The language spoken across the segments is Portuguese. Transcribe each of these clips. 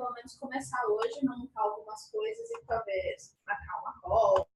pelo menos começar hoje, montar algumas coisas e talvez marcar uma call.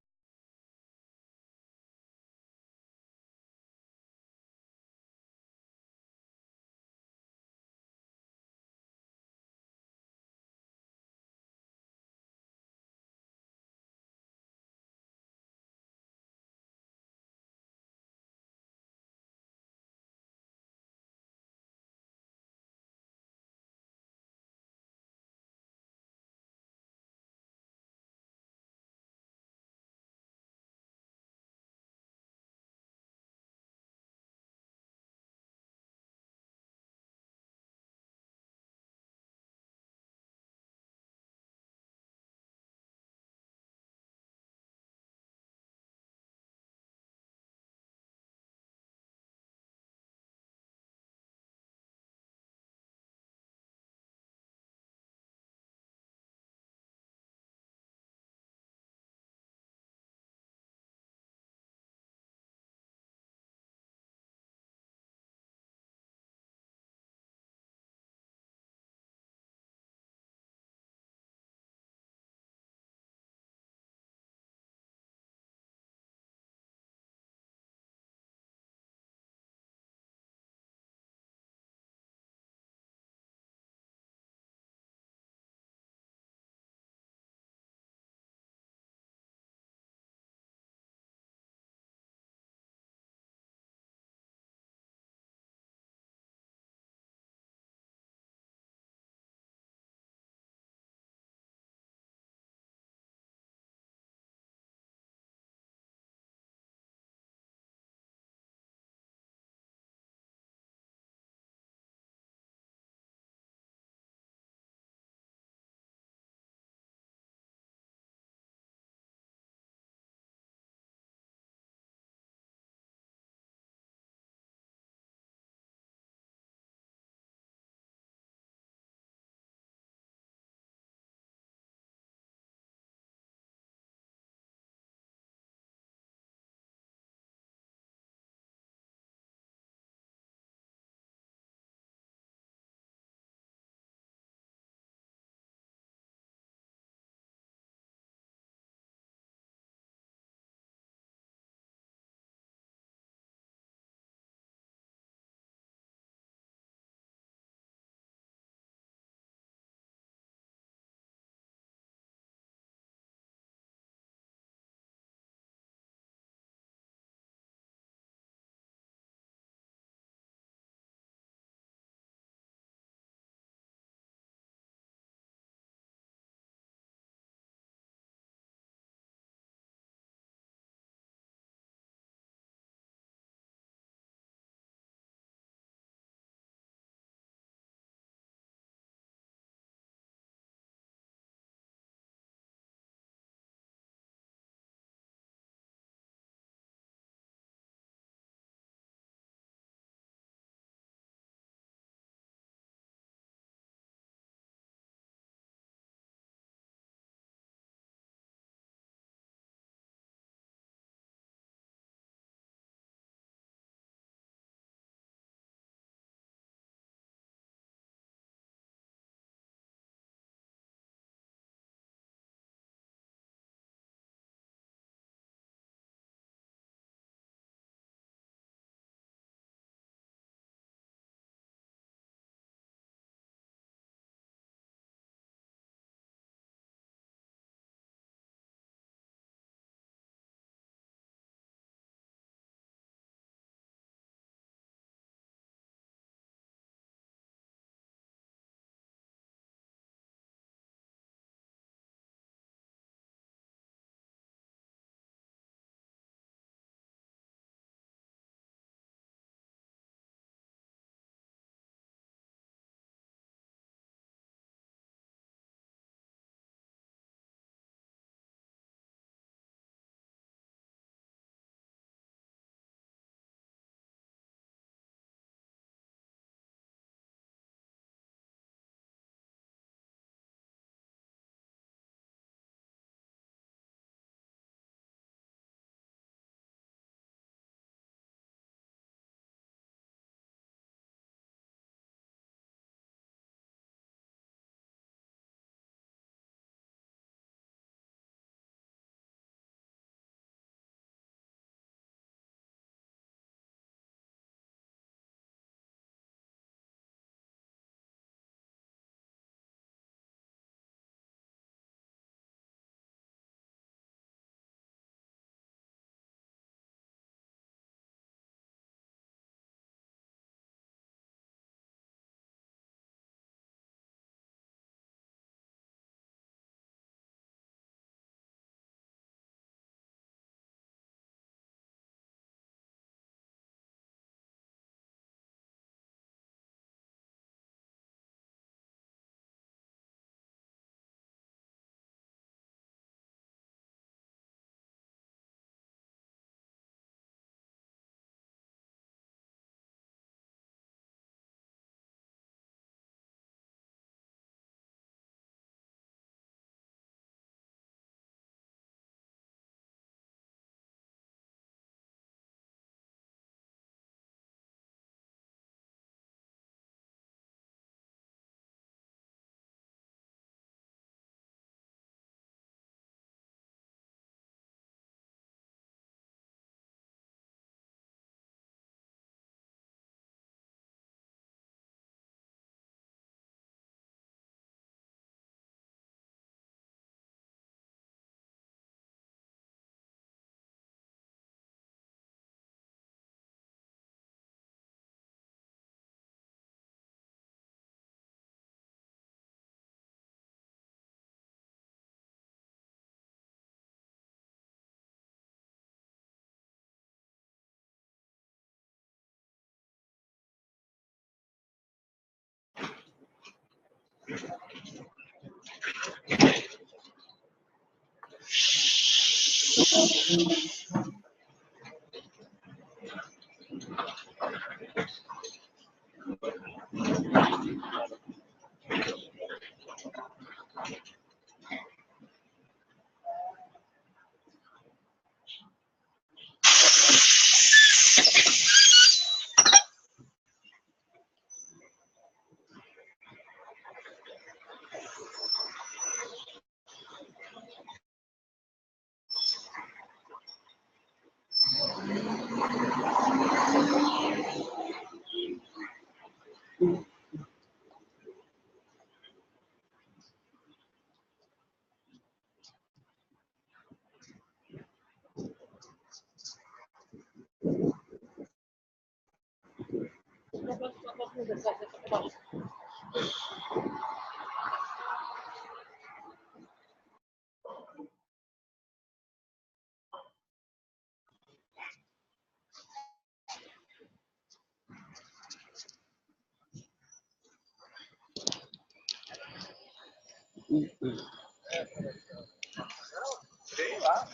Sei lá.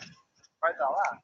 Vai dar lá?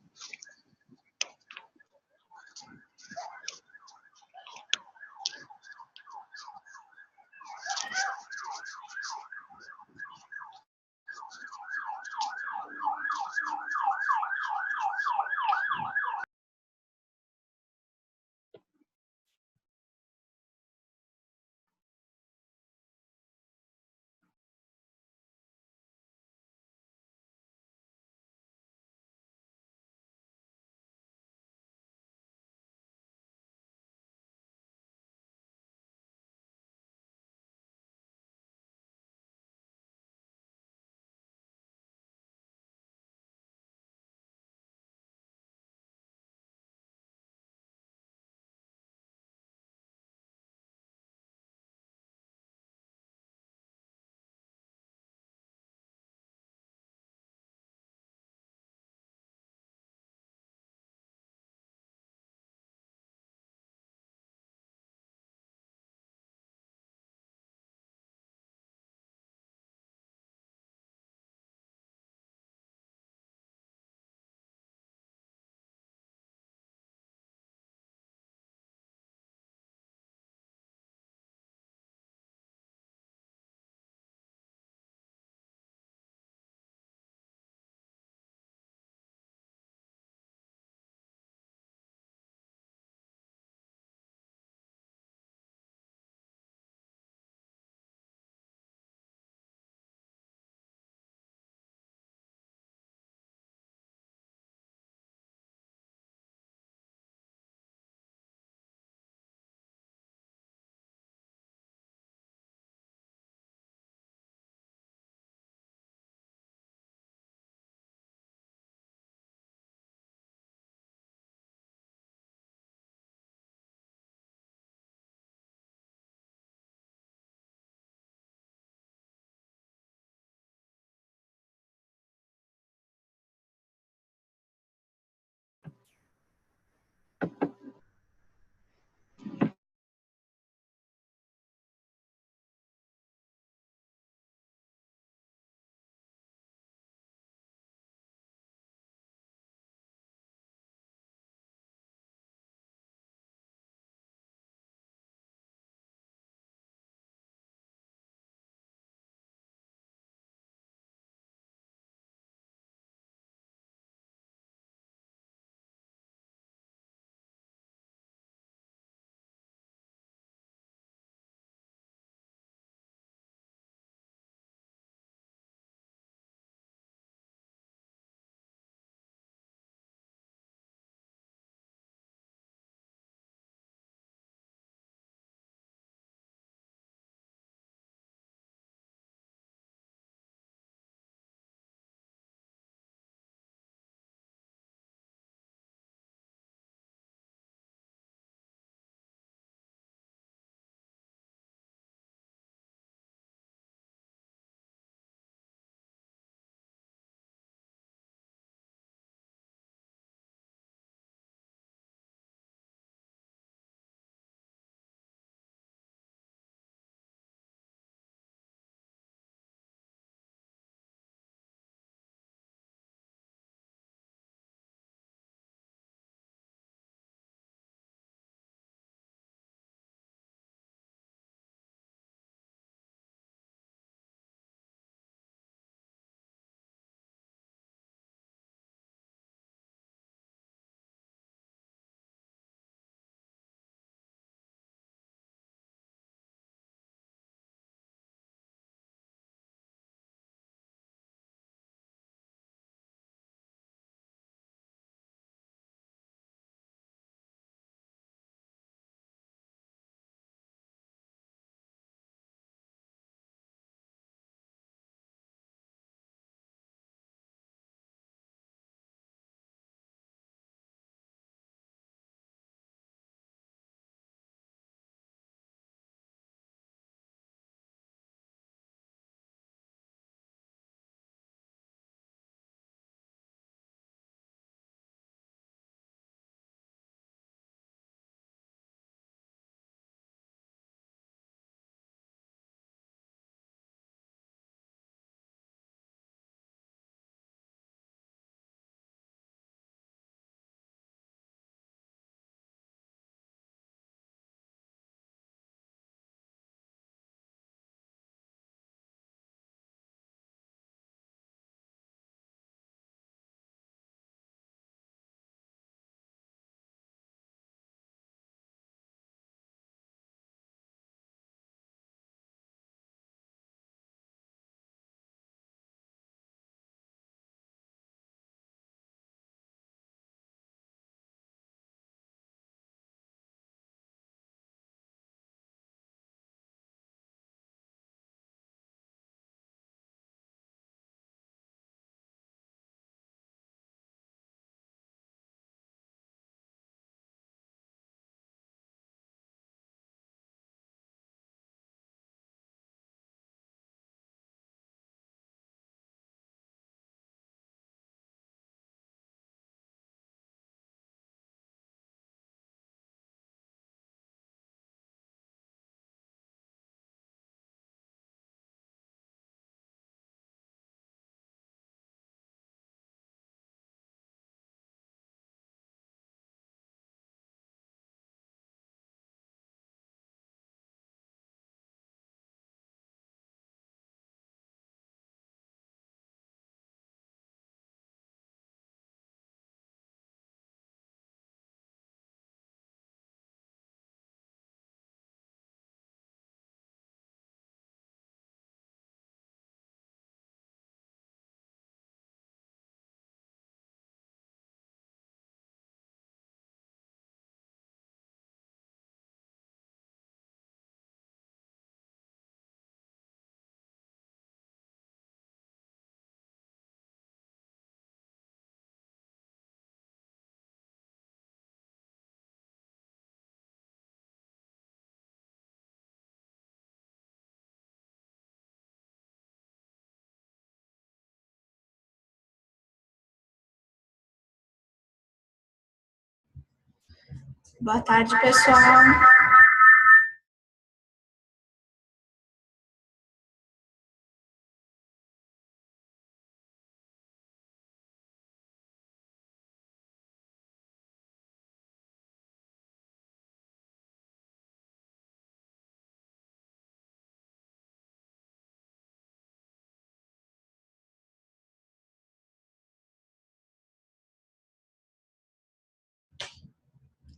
Boa tarde, pessoal.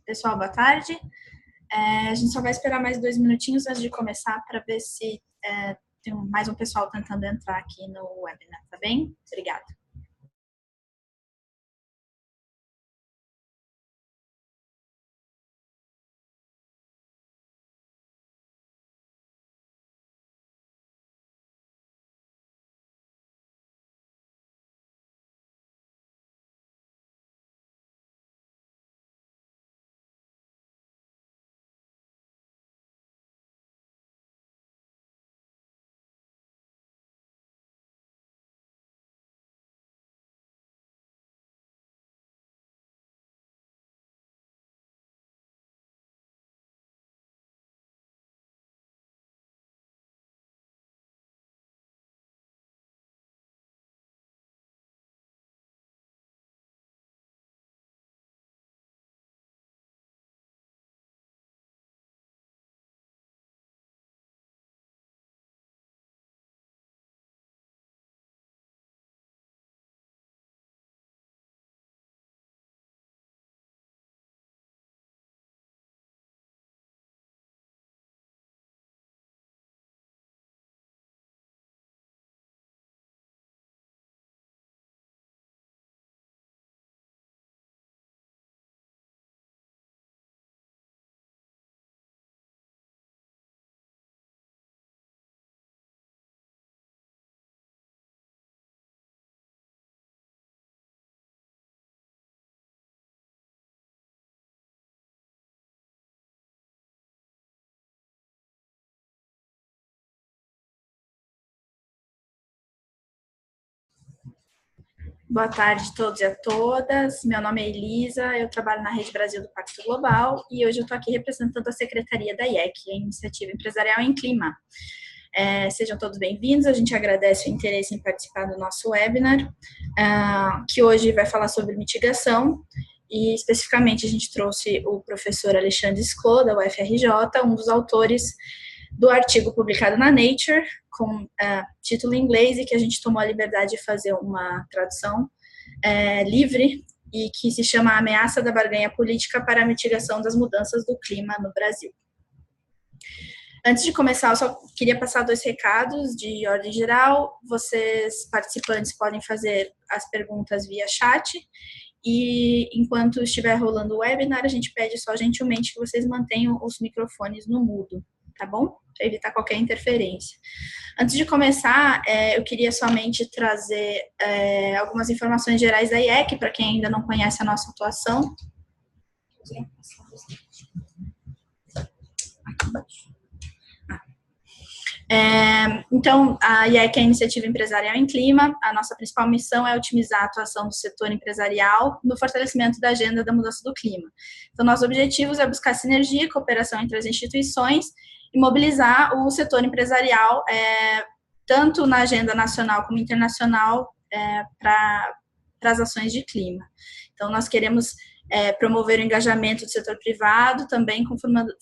Pessoal, boa tarde. A gente só vai esperar mais 2 minutinhos antes de começar para ver se tem mais um pessoal tentando entrar aqui no webinar, tá bem? Obrigada. Boa tarde a todos e a todas. Meu nome é Elisa, eu trabalho na Rede Brasil do Pacto Global e hoje eu estou aqui representando a Secretaria da IEC, a Iniciativa Empresarial em Clima. Sejam todos bem-vindos, a gente agradece o interesse em participar do nosso webinar, que hoje vai falar sobre mitigação, e especificamente a gente trouxe o professor Alexandre Sclo, da UFRJ, um dos autores do artigo publicado na Nature, com título em inglês, e que a gente tomou a liberdade de fazer uma tradução livre, e que se chama Ameaça da Barganha Política para a Mitigação das Mudanças do Clima no Brasil. Antes de começar, eu só queria passar 2 recados de ordem geral. Vocês, participantes, podem fazer as perguntas via chat, e enquanto estiver rolando o webinar, a gente pede só gentilmente que vocês mantenham os microfones no mudo, tá bom? Para evitar qualquer interferência. Antes de começar, eu queria somente trazer algumas informações gerais da IEC, para quem ainda não conhece a nossa atuação. Aqui embaixo. Então, a IEC é a Iniciativa Empresarial em Clima. A nossa principal missão é otimizar a atuação do setor empresarial no fortalecimento da agenda da mudança do clima. Então, nossos objetivos é buscar sinergia e cooperação entre as instituições e mobilizar o setor empresarial, tanto na agenda nacional como internacional, para as ações de clima. Então, nós queremos promover o engajamento do setor privado, também com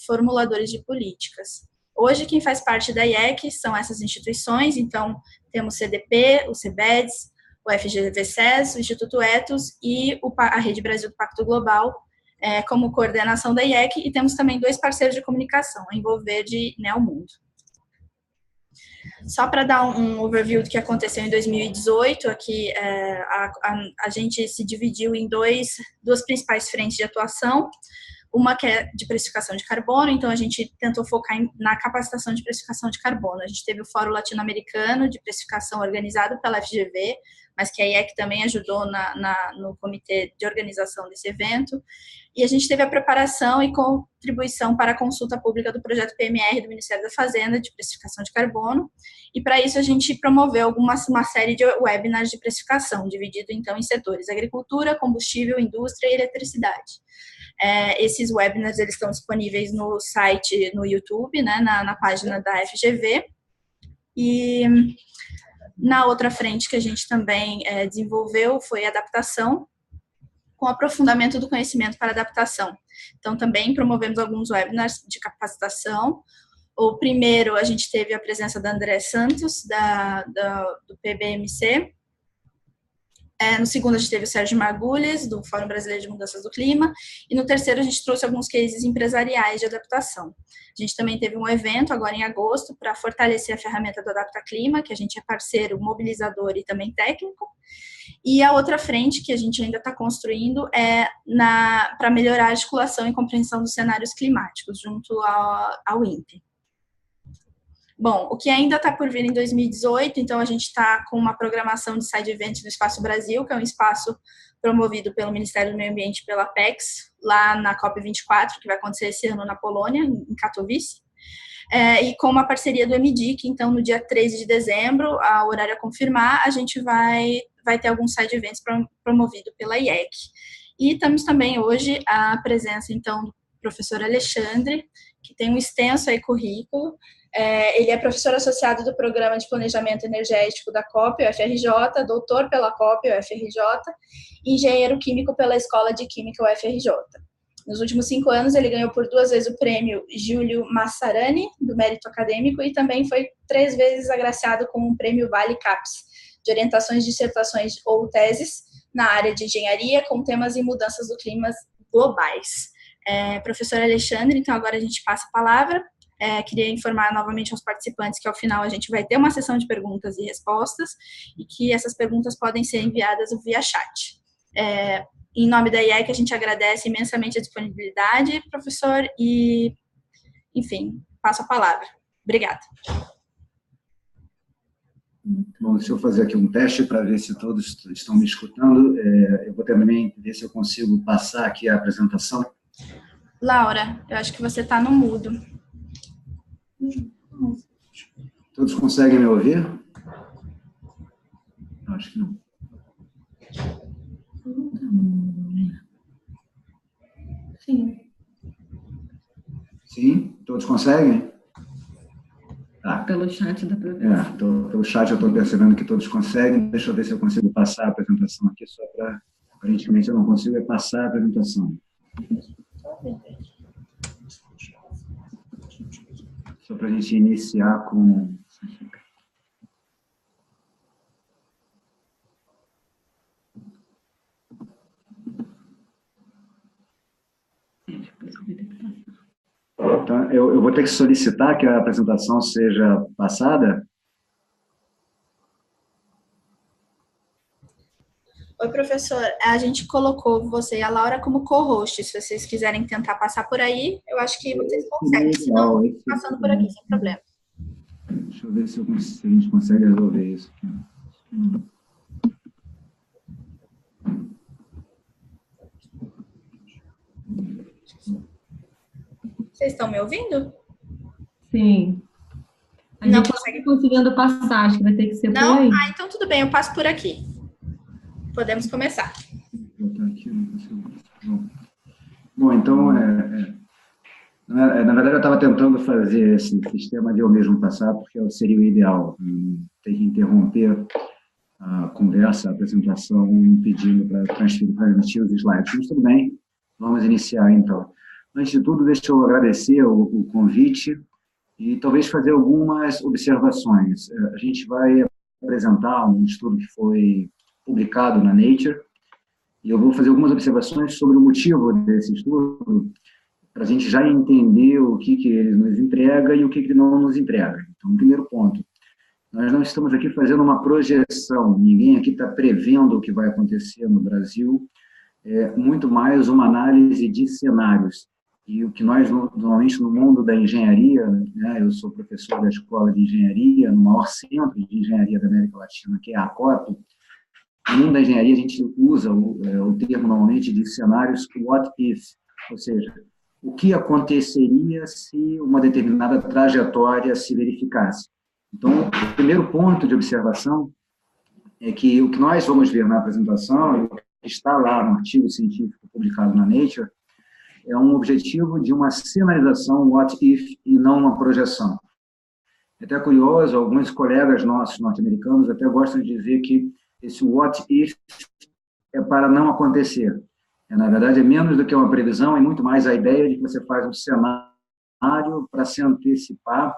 formuladores de políticas. Hoje, quem faz parte da IEC são essas instituições, então, temos o CDP, o CBEDS, o FGV-SES, o Instituto Ethos e a Rede Brasil do Pacto Global, como coordenação da IEC, e temos também 2 parceiros de comunicação, a Envolverde e Neomundo. Só para dar um overview do que aconteceu em 2018, aqui a gente se dividiu em duas principais frentes de atuação. Uma que é de precificação de carbono, então a gente tentou focar na capacitação de precificação de carbono. A gente teve o Fórum Latino-Americano de Precificação organizado pela FGV, mas que a IEC também ajudou no comitê de organização desse evento. E a gente teve a preparação e contribuição para a consulta pública do projeto PMR do Ministério da Fazenda de precificação de carbono. E para isso a gente promoveu uma série de webinars de precificação, dividido então em setores: agricultura, combustível, indústria e eletricidade. Esses webinars eles estão disponíveis no site, no YouTube, né, na página da FGV. E na outra frente que a gente também desenvolveu foi adaptação, com aprofundamento do conhecimento para adaptação. Então, também promovemos alguns webinars de capacitação. O primeiro, a gente teve a presença da André Santos, do PBMC. No segundo, a gente teve o Sérgio Margules, do Fórum Brasileiro de Mudanças do Clima. E no terceiro, a gente trouxe alguns cases empresariais de adaptação. A gente também teve um evento, agora em agosto, para fortalecer a ferramenta do Adapta Clima, que a gente é parceiro, mobilizador e também técnico. E a outra frente, que a gente ainda está construindo, para melhorar a articulação e compreensão dos cenários climáticos, junto ao INPE. Bom, o que ainda está por vir em 2018, então a gente está com uma programação de side event no Espaço Brasil, que é um espaço promovido pelo Ministério do Meio Ambiente e pela Apex, lá na COP24, que vai acontecer esse ano na Polônia, em Katowice, e com uma parceria do MDIC, então no dia 13 de dezembro, o horário a confirmar, a gente vai ter alguns side events promovido pela IEC. E temos também hoje a presença, então, do professor Alexandre, que tem um extenso currículo. Ele é professor associado do Programa de Planejamento Energético da COP, UFRJ, doutor pela COP, UFRJ, e engenheiro químico pela Escola de Química, UFRJ. Nos últimos 5 anos, ele ganhou por 2 vezes o prêmio Giulio Massarani, do Mérito Acadêmico, e também foi 3 vezes agraciado com o prêmio Vale CAPES, de orientações, dissertações ou teses na área de engenharia, com temas e mudanças do clima globais. Professor Alexandre, então agora a gente passa a palavra. Queria informar novamente aos participantes que ao final a gente vai ter uma sessão de perguntas e respostas e que essas perguntas podem ser enviadas via chat. Em nome da IEC, a gente agradece imensamente a disponibilidade, professor, e, enfim, passo a palavra. Obrigada. Bom, deixa eu fazer aqui um teste para ver se todos estão me escutando. Eu vou também ver se eu consigo passar aqui a apresentação. Laura, eu acho que você está no mudo. Todos conseguem me ouvir? Acho que não. Sim. Sim? Todos conseguem? Tá. Pelo chat da apresentação. Pelo chat eu estou percebendo que todos conseguem. Deixa eu ver se eu consigo passar a apresentação aqui, só para... Aparentemente eu não consigo passar a apresentação. Só para a gente iniciar com... Então, eu vou ter que solicitar que a apresentação seja passada. Oi, professor. A gente colocou você e a Laura como co-host. Se vocês quiserem tentar passar por aí, eu acho que vocês conseguem. Se não, passando por aqui, sem problema. Deixa eu ver se a gente consegue resolver isso. Vocês estão me ouvindo? Sim. A não gente consegue conseguindo passar, acho que vai ter que ser não? por aí. Então tudo bem, eu passo por aqui. Podemos começar. Bom, então, na verdade, eu estava tentando fazer esse sistema de eu mesmo passar, porque seria o ideal, ter que interromper a conversa, a apresentação, pedindo para transmitir os slides. Mas tudo bem, vamos iniciar, então. Antes de tudo, deixa eu agradecer o convite e talvez fazer algumas observações. A gente vai apresentar um estudo que foi publicado na Nature, e eu vou fazer algumas observações sobre o motivo desse estudo, para a gente já entender o que ele nos entrega e o que ele não nos entrega. Então, primeiro ponto, nós não estamos aqui fazendo uma projeção, ninguém aqui está prevendo o que vai acontecer no Brasil, muito mais uma análise de cenários. E o que nós, normalmente, no mundo da engenharia, né, eu sou professor da Escola de Engenharia, no maior centro de engenharia da América Latina, que é a COP. No mundo da engenharia, a gente usa o termo, normalmente, de cenários what if, ou seja, o que aconteceria se uma determinada trajetória se verificasse. Então, o primeiro ponto de observação é que o que nós vamos ver na apresentação, está lá no artigo científico publicado na Nature, é um objetivo de uma sinalização what if e não uma projeção. É até curioso, alguns colegas nossos norte-americanos até gostam de dizer que esse what if é para não acontecer. Na verdade, é menos do que uma previsão, é muito mais a ideia de que você faz um cenário para se antecipar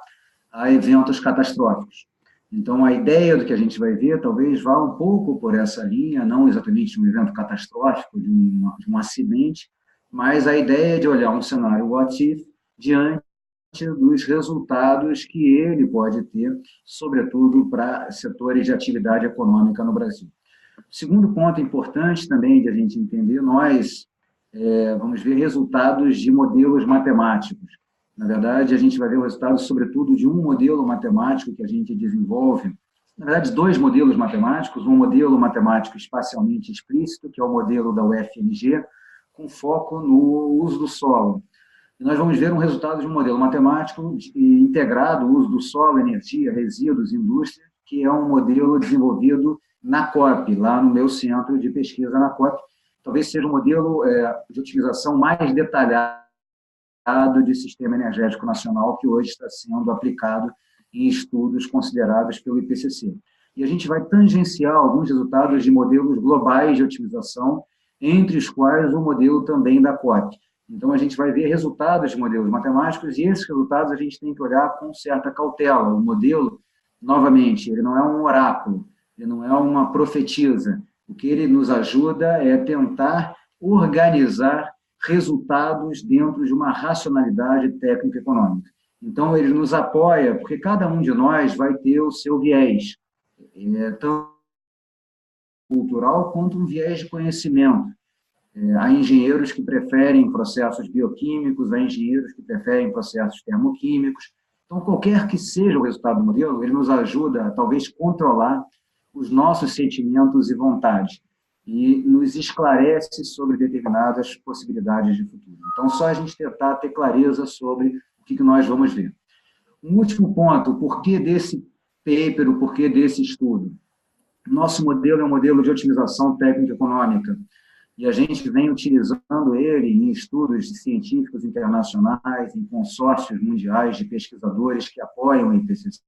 a eventos catastróficos. Então, a ideia do que a gente vai ver talvez vá um pouco por essa linha, não exatamente de um evento catastrófico, de um acidente, mas a ideia de olhar um cenário what if diante dos resultados que ele pode ter, sobretudo para setores de atividade econômica no Brasil. O segundo ponto importante também de a gente entender, nós vamos ver resultados de modelos matemáticos. Na verdade, a gente vai ver o resultado, sobretudo, de um modelo matemático que a gente desenvolve. Na verdade, dois modelos matemáticos, um modelo matemático espacialmente explícito, que é o modelo da UFMG, com foco no uso do solo. E nós vamos ver um resultado de um modelo matemático integrado, o uso do solo, energia, resíduos, indústria, que é um modelo desenvolvido na COP, lá no meu centro de pesquisa na COP. Talvez seja um modelo de otimização mais detalhado de sistema energético nacional que hoje está sendo aplicado em estudos considerados pelo IPCC. E a gente vai tangenciar alguns resultados de modelos globais de otimização, entre os quais o modelo também da COP. Então, a gente vai ver resultados de modelos matemáticos e esses resultados a gente tem que olhar com certa cautela. O modelo, novamente, ele não é um oráculo, ele não é uma profetisa. O que ele nos ajuda é tentar organizar resultados dentro de uma racionalidade técnico-econômica. Então, ele nos apoia, porque cada um de nós vai ter o seu viés, tanto cultural quanto um viés de conhecimento. Há engenheiros que preferem processos bioquímicos, há engenheiros que preferem processos termoquímicos. Então, qualquer que seja o resultado do modelo, ele nos ajuda a, talvez, controlar os nossos sentimentos e vontades e nos esclarece sobre determinadas possibilidades de futuro. Então, só a gente tentar ter clareza sobre o que nós vamos ver. Um último ponto, o porquê desse paper, o porquê desse estudo. Nosso modelo é um modelo de otimização técnico-econômica, e a gente vem utilizando ele em estudos científicos internacionais, em consórcios mundiais de pesquisadores que apoiam o IPCC,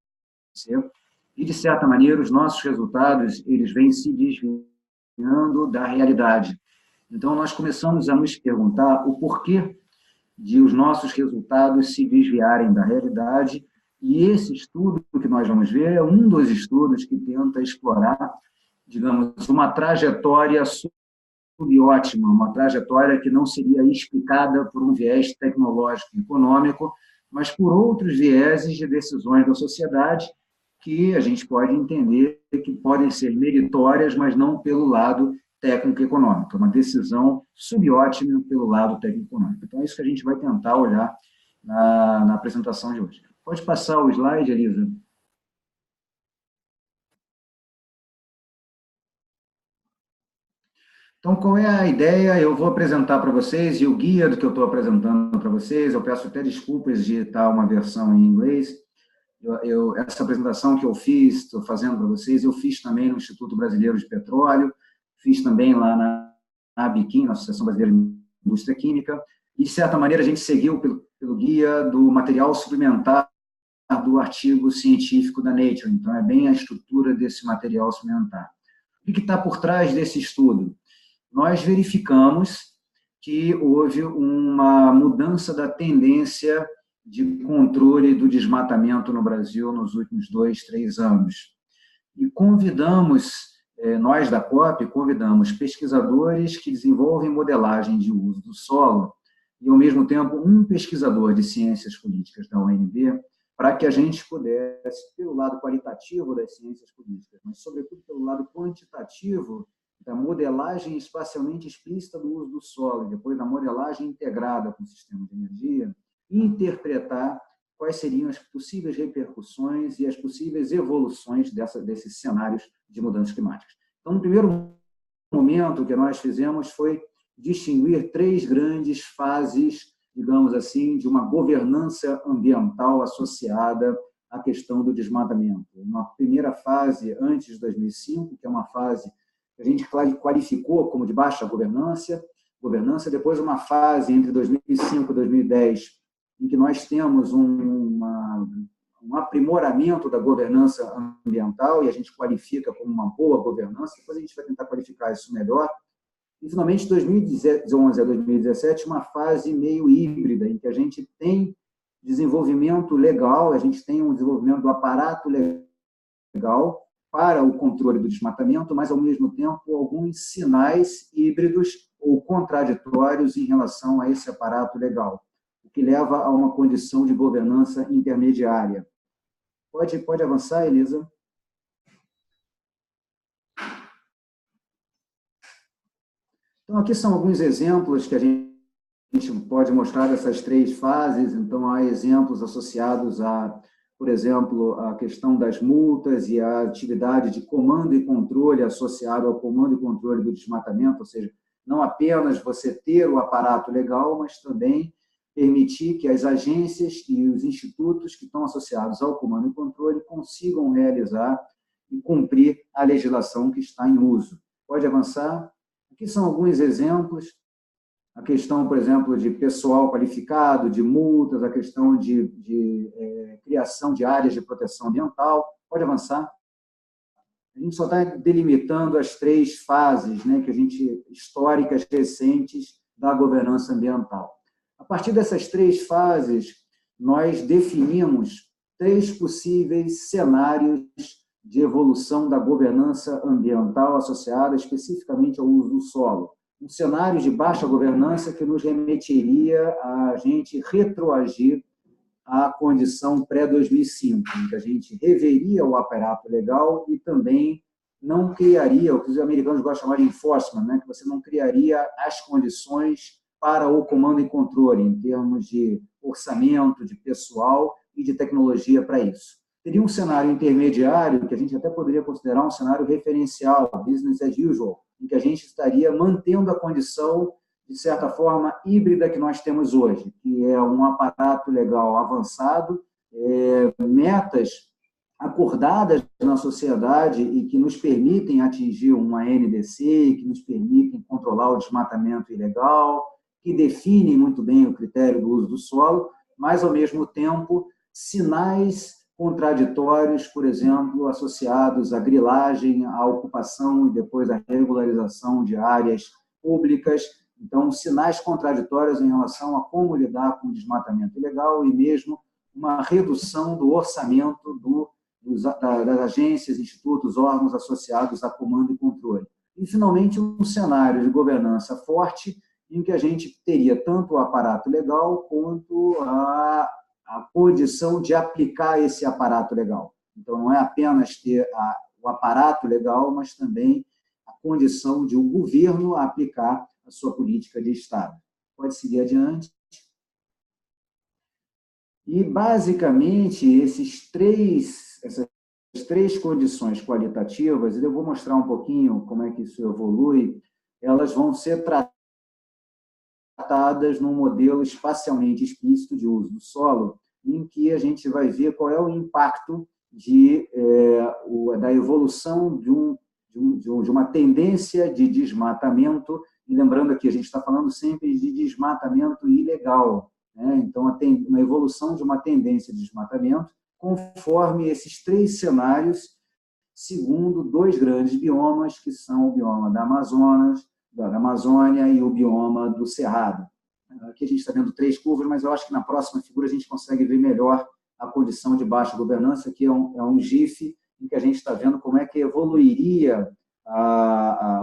e, de certa maneira, os nossos resultados eles vêm se desviando da realidade. Então, nós começamos a nos perguntar o porquê de os nossos resultados se desviarem da realidade, e esse estudo que nós vamos ver é um dos estudos que tenta explorar, digamos, uma trajetória subótima, uma trajetória que não seria explicada por um viés tecnológico e econômico, mas por outros vieses de decisões da sociedade que a gente pode entender que podem ser meritórias, mas não pelo lado técnico-econômico, uma decisão subótima pelo lado técnico-econômico. Então, é isso que a gente vai tentar olhar na apresentação de hoje. Pode passar o slide, Elisa? Então, qual é a ideia? Eu vou apresentar para vocês, e o guia do que eu estou apresentando para vocês, eu peço até desculpas de estar uma versão em inglês. Essa apresentação que eu fiz, estou fazendo para vocês, eu fiz também no Instituto Brasileiro de Petróleo, fiz também lá na ABIQUIM, na Associação Brasileira de Indústria Química, e, de certa maneira, a gente seguiu pelo guia do material suplementar do artigo científico da Nature. Então, é bem a estrutura desse material suplementar. O que está por trás desse estudo? Nós verificamos que houve uma mudança da tendência de controle do desmatamento no Brasil nos últimos 2, 3 anos. E nós da COP, convidamos pesquisadores que desenvolvem modelagem de uso do solo e, ao mesmo tempo, um pesquisador de ciências políticas da UNB, para que a gente pudesse, pelo lado qualitativo das ciências políticas, mas, sobretudo, pelo lado quantitativo da modelagem espacialmente explícita do uso do solo, e depois da modelagem integrada com o sistema de energia, interpretar quais seriam as possíveis repercussões e as possíveis evoluções desses cenários de mudanças climáticas. Então, no primeiro momento, o que nós fizemos foi distinguir 3 grandes fases, digamos assim, de uma governança ambiental associada à questão do desmatamento. Uma primeira fase antes de 2005, que é uma fase que a gente qualificou como de baixa governança, governança, depois uma fase entre 2005 e 2010, em que nós temos um aprimoramento da governança ambiental, e a gente qualifica como uma boa governança, depois a gente vai tentar qualificar isso melhor. E, finalmente, de 2011 a 2017, uma fase meio híbrida, em que a gente tem desenvolvimento legal, a gente tem um desenvolvimento do aparato legal para o controle do desmatamento, mas, ao mesmo tempo, alguns sinais híbridos ou contraditórios em relação a esse aparato legal, o que leva a uma condição de governança intermediária. Pode avançar, Elisa? Então, aqui são alguns exemplos que a gente pode mostrar dessas 3 fases. Então, há exemplos associados a, por exemplo, a questão das multas e a atividade de comando e controle associado ao comando e controle do desmatamento, ou seja, não apenas você ter o aparato legal, mas também permitir que as agências e os institutos que estão associados ao comando e controle consigam realizar e cumprir a legislação que está em uso. Pode avançar? Aqui são alguns exemplos. A questão, por exemplo, de pessoal qualificado, de multas, a questão de criação de áreas de proteção ambiental. Pode avançar. A gente só está delimitando as 3 fases, né, históricas recentes da governança ambiental. A partir dessas 3 fases, nós definimos 3 possíveis cenários de evolução da governança ambiental associada especificamente ao uso do solo. Um cenário de baixa governança que nos remeteria a gente retroagir à condição pré-2005, em que a gente reveria o aparato legal e também não criaria, o que os americanos gostam de chamar de enforcement, né? Que você não criaria as condições para o comando e controle, em termos de orçamento, de pessoal e de tecnologia para isso. Teria um cenário intermediário, que a gente até poderia considerar um cenário referencial, business as usual, em que a gente estaria mantendo a condição, de certa forma, híbrida que nós temos hoje, que é um aparato legal avançado, metas acordadas na sociedade e que nos permitem atingir uma NDC, que nos permitem controlar o desmatamento ilegal, que definem muito bem o critério do uso do solo, mas, ao mesmo tempo, sinais contraditórios, por exemplo, associados à grilagem, à ocupação e depois à regularização de áreas públicas. Então, sinais contraditórios em relação a como lidar com o desmatamento ilegal e mesmo uma redução do orçamento das agências, institutos, órgãos associados a comando e controle. E, finalmente, um cenário de governança forte em que a gente teria tanto o aparato legal quanto a condição de aplicar esse aparato legal. Então, não é apenas ter o aparato legal, mas também a condição de um governo aplicar a sua política de Estado. Pode seguir adiante. E, basicamente, essas três condições qualitativas, e eu vou mostrar um pouquinho como é que isso evolui, elas vão ser tratadas num modelo espacialmente explícito de uso do solo, em que a gente vai ver qual é o impacto da evolução de uma tendência de desmatamento, e lembrando que a gente está falando sempre de desmatamento ilegal, né? Então, uma evolução de uma tendência de desmatamento conforme esses 3 cenários, segundo 2 grandes biomas, que são o bioma da Amazônia e o bioma do Cerrado. Aqui a gente está vendo 3 curvas, mas eu acho que na próxima figura a gente consegue ver melhor a condição de baixa governança, que é um GIF em que a gente está vendo como é que evoluiria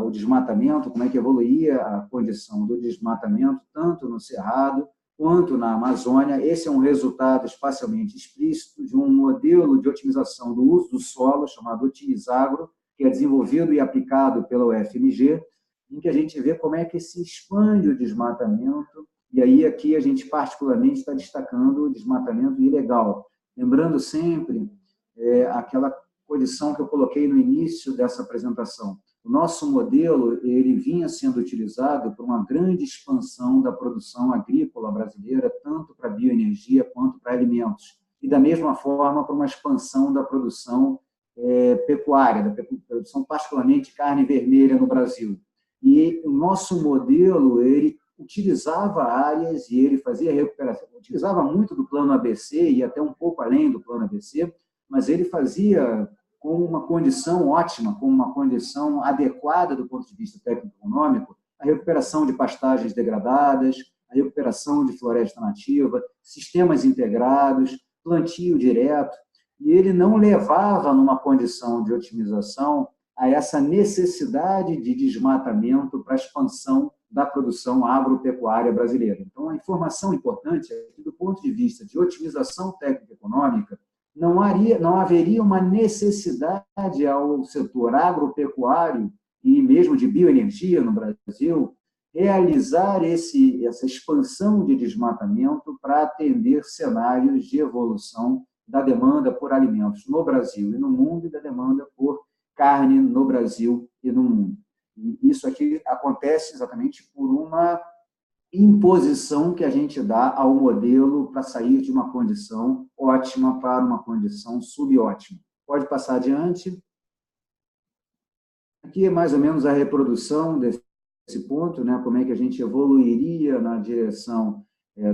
o desmatamento, como é que evoluiria a condição do desmatamento, tanto no Cerrado quanto na Amazônia. Esse é um resultado espacialmente explícito de um modelo de otimização do uso do solo, chamado Otimizagro, que é desenvolvido e aplicado pela UFMG, em que a gente vê como é que se expande o desmatamento, e aí aqui a gente particularmente está destacando o desmatamento ilegal. Lembrando sempre aquela condição que eu coloquei no início dessa apresentação. O nosso modelo ele vinha sendo utilizado por uma grande expansão da produção agrícola brasileira, tanto para bioenergia quanto para alimentos, e da mesma forma para uma expansão da produção pecuária, da produção particularmente de carne vermelha no Brasil. E o nosso modelo, ele utilizava áreas e ele fazia recuperação. Utilizava muito do plano ABC e até um pouco além do plano ABC, mas ele fazia com uma condição ótima, com uma condição adequada do ponto de vista técnico-econômico, a recuperação de pastagens degradadas, a recuperação de floresta nativa, sistemas integrados, plantio direto, e ele não levava numa condição de otimização a essa necessidade de desmatamento para a expansão da produção agropecuária brasileira. Então, a informação importante é que, do ponto de vista de otimização técnico-econômica, não haveria uma necessidade ao setor agropecuário e mesmo de bioenergia no Brasil realizar essa expansão de desmatamento para atender cenários de evolução da demanda por alimentos no Brasil e no mundo e da demanda por carne no Brasil e no mundo. E isso aqui acontece exatamente por uma imposição que a gente dá ao modelo para sair de uma condição ótima para uma condição subótima. Pode passar adiante. Aqui é mais ou menos a reprodução desse ponto, né? Como é que a gente evoluiria na direção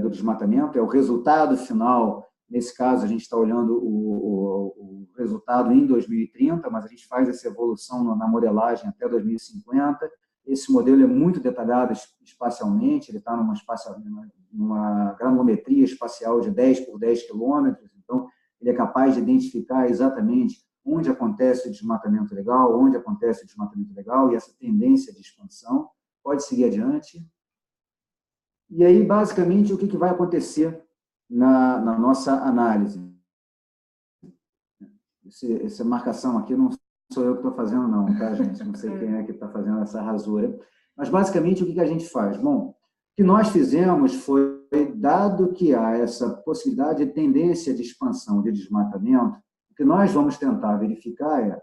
do desmatamento. É o resultado final. Nesse caso, a gente está olhando o resultado em 2030, mas a gente faz essa evolução na modelagem até 2050. Esse modelo é muito detalhado espacialmente, ele está numa granulometria espacial de 10 por 10 quilômetros, então ele é capaz de identificar exatamente onde acontece o desmatamento legal, onde acontece o desmatamento legal e essa tendência de expansão. Pode seguir adiante. E aí, basicamente, o que vai acontecer na nossa análise? Essa marcação aqui não sou eu que estou fazendo, não, tá, gente? Não sei quem é que está fazendo essa rasura. Mas, basicamente, o que a gente faz? Bom, o que nós fizemos foi, dado que há essa possibilidade de tendência de expansão, de desmatamento, o que nós vamos tentar verificar é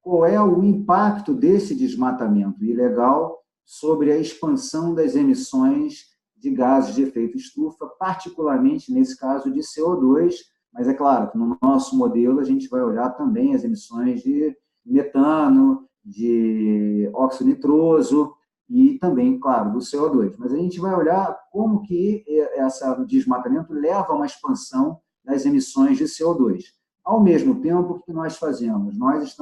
qual é o impacto desse desmatamento ilegal sobre a expansão das emissões de gases de efeito estufa, particularmente nesse caso de CO2, mas é claro que no nosso modelo a gente vai olhar também as emissões de metano, de óxido nitroso e também, claro, do CO2. Mas a gente vai olhar como que esse desmatamento leva a uma expansão das emissões de CO2. Ao mesmo tempo, o que nós fazemos? Nós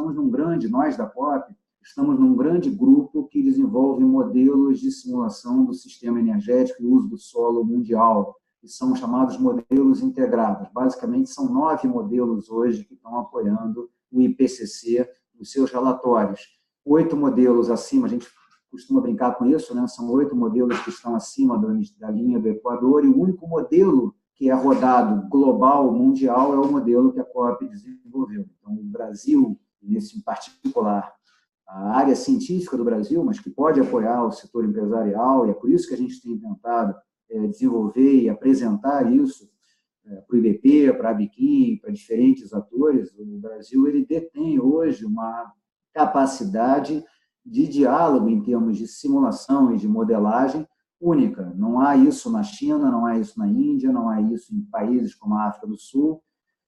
da COP, estamos num grande grupo que desenvolve modelos de simulação do sistema energético e uso do solo mundial, que são chamados modelos integrados. Basicamente, são 9 modelos hoje que estão apoiando o IPCC nos seus relatórios. 8 modelos acima, a gente costuma brincar com isso, né? São 8 modelos que estão acima da linha do Equador, e o único modelo que é rodado global, mundial, é o modelo que a COP desenvolveu. Então, o Brasil, nesse em particular, a área científica do Brasil, mas que pode apoiar o setor empresarial, e é por isso que a gente tem tentado desenvolver e apresentar isso para o IBP, para a Biquim, para diferentes atores. O Brasil ele detém hoje uma capacidade de diálogo em termos de simulação e de modelagem única. Não há isso na China, não há isso na Índia, não há isso em países como a África do Sul,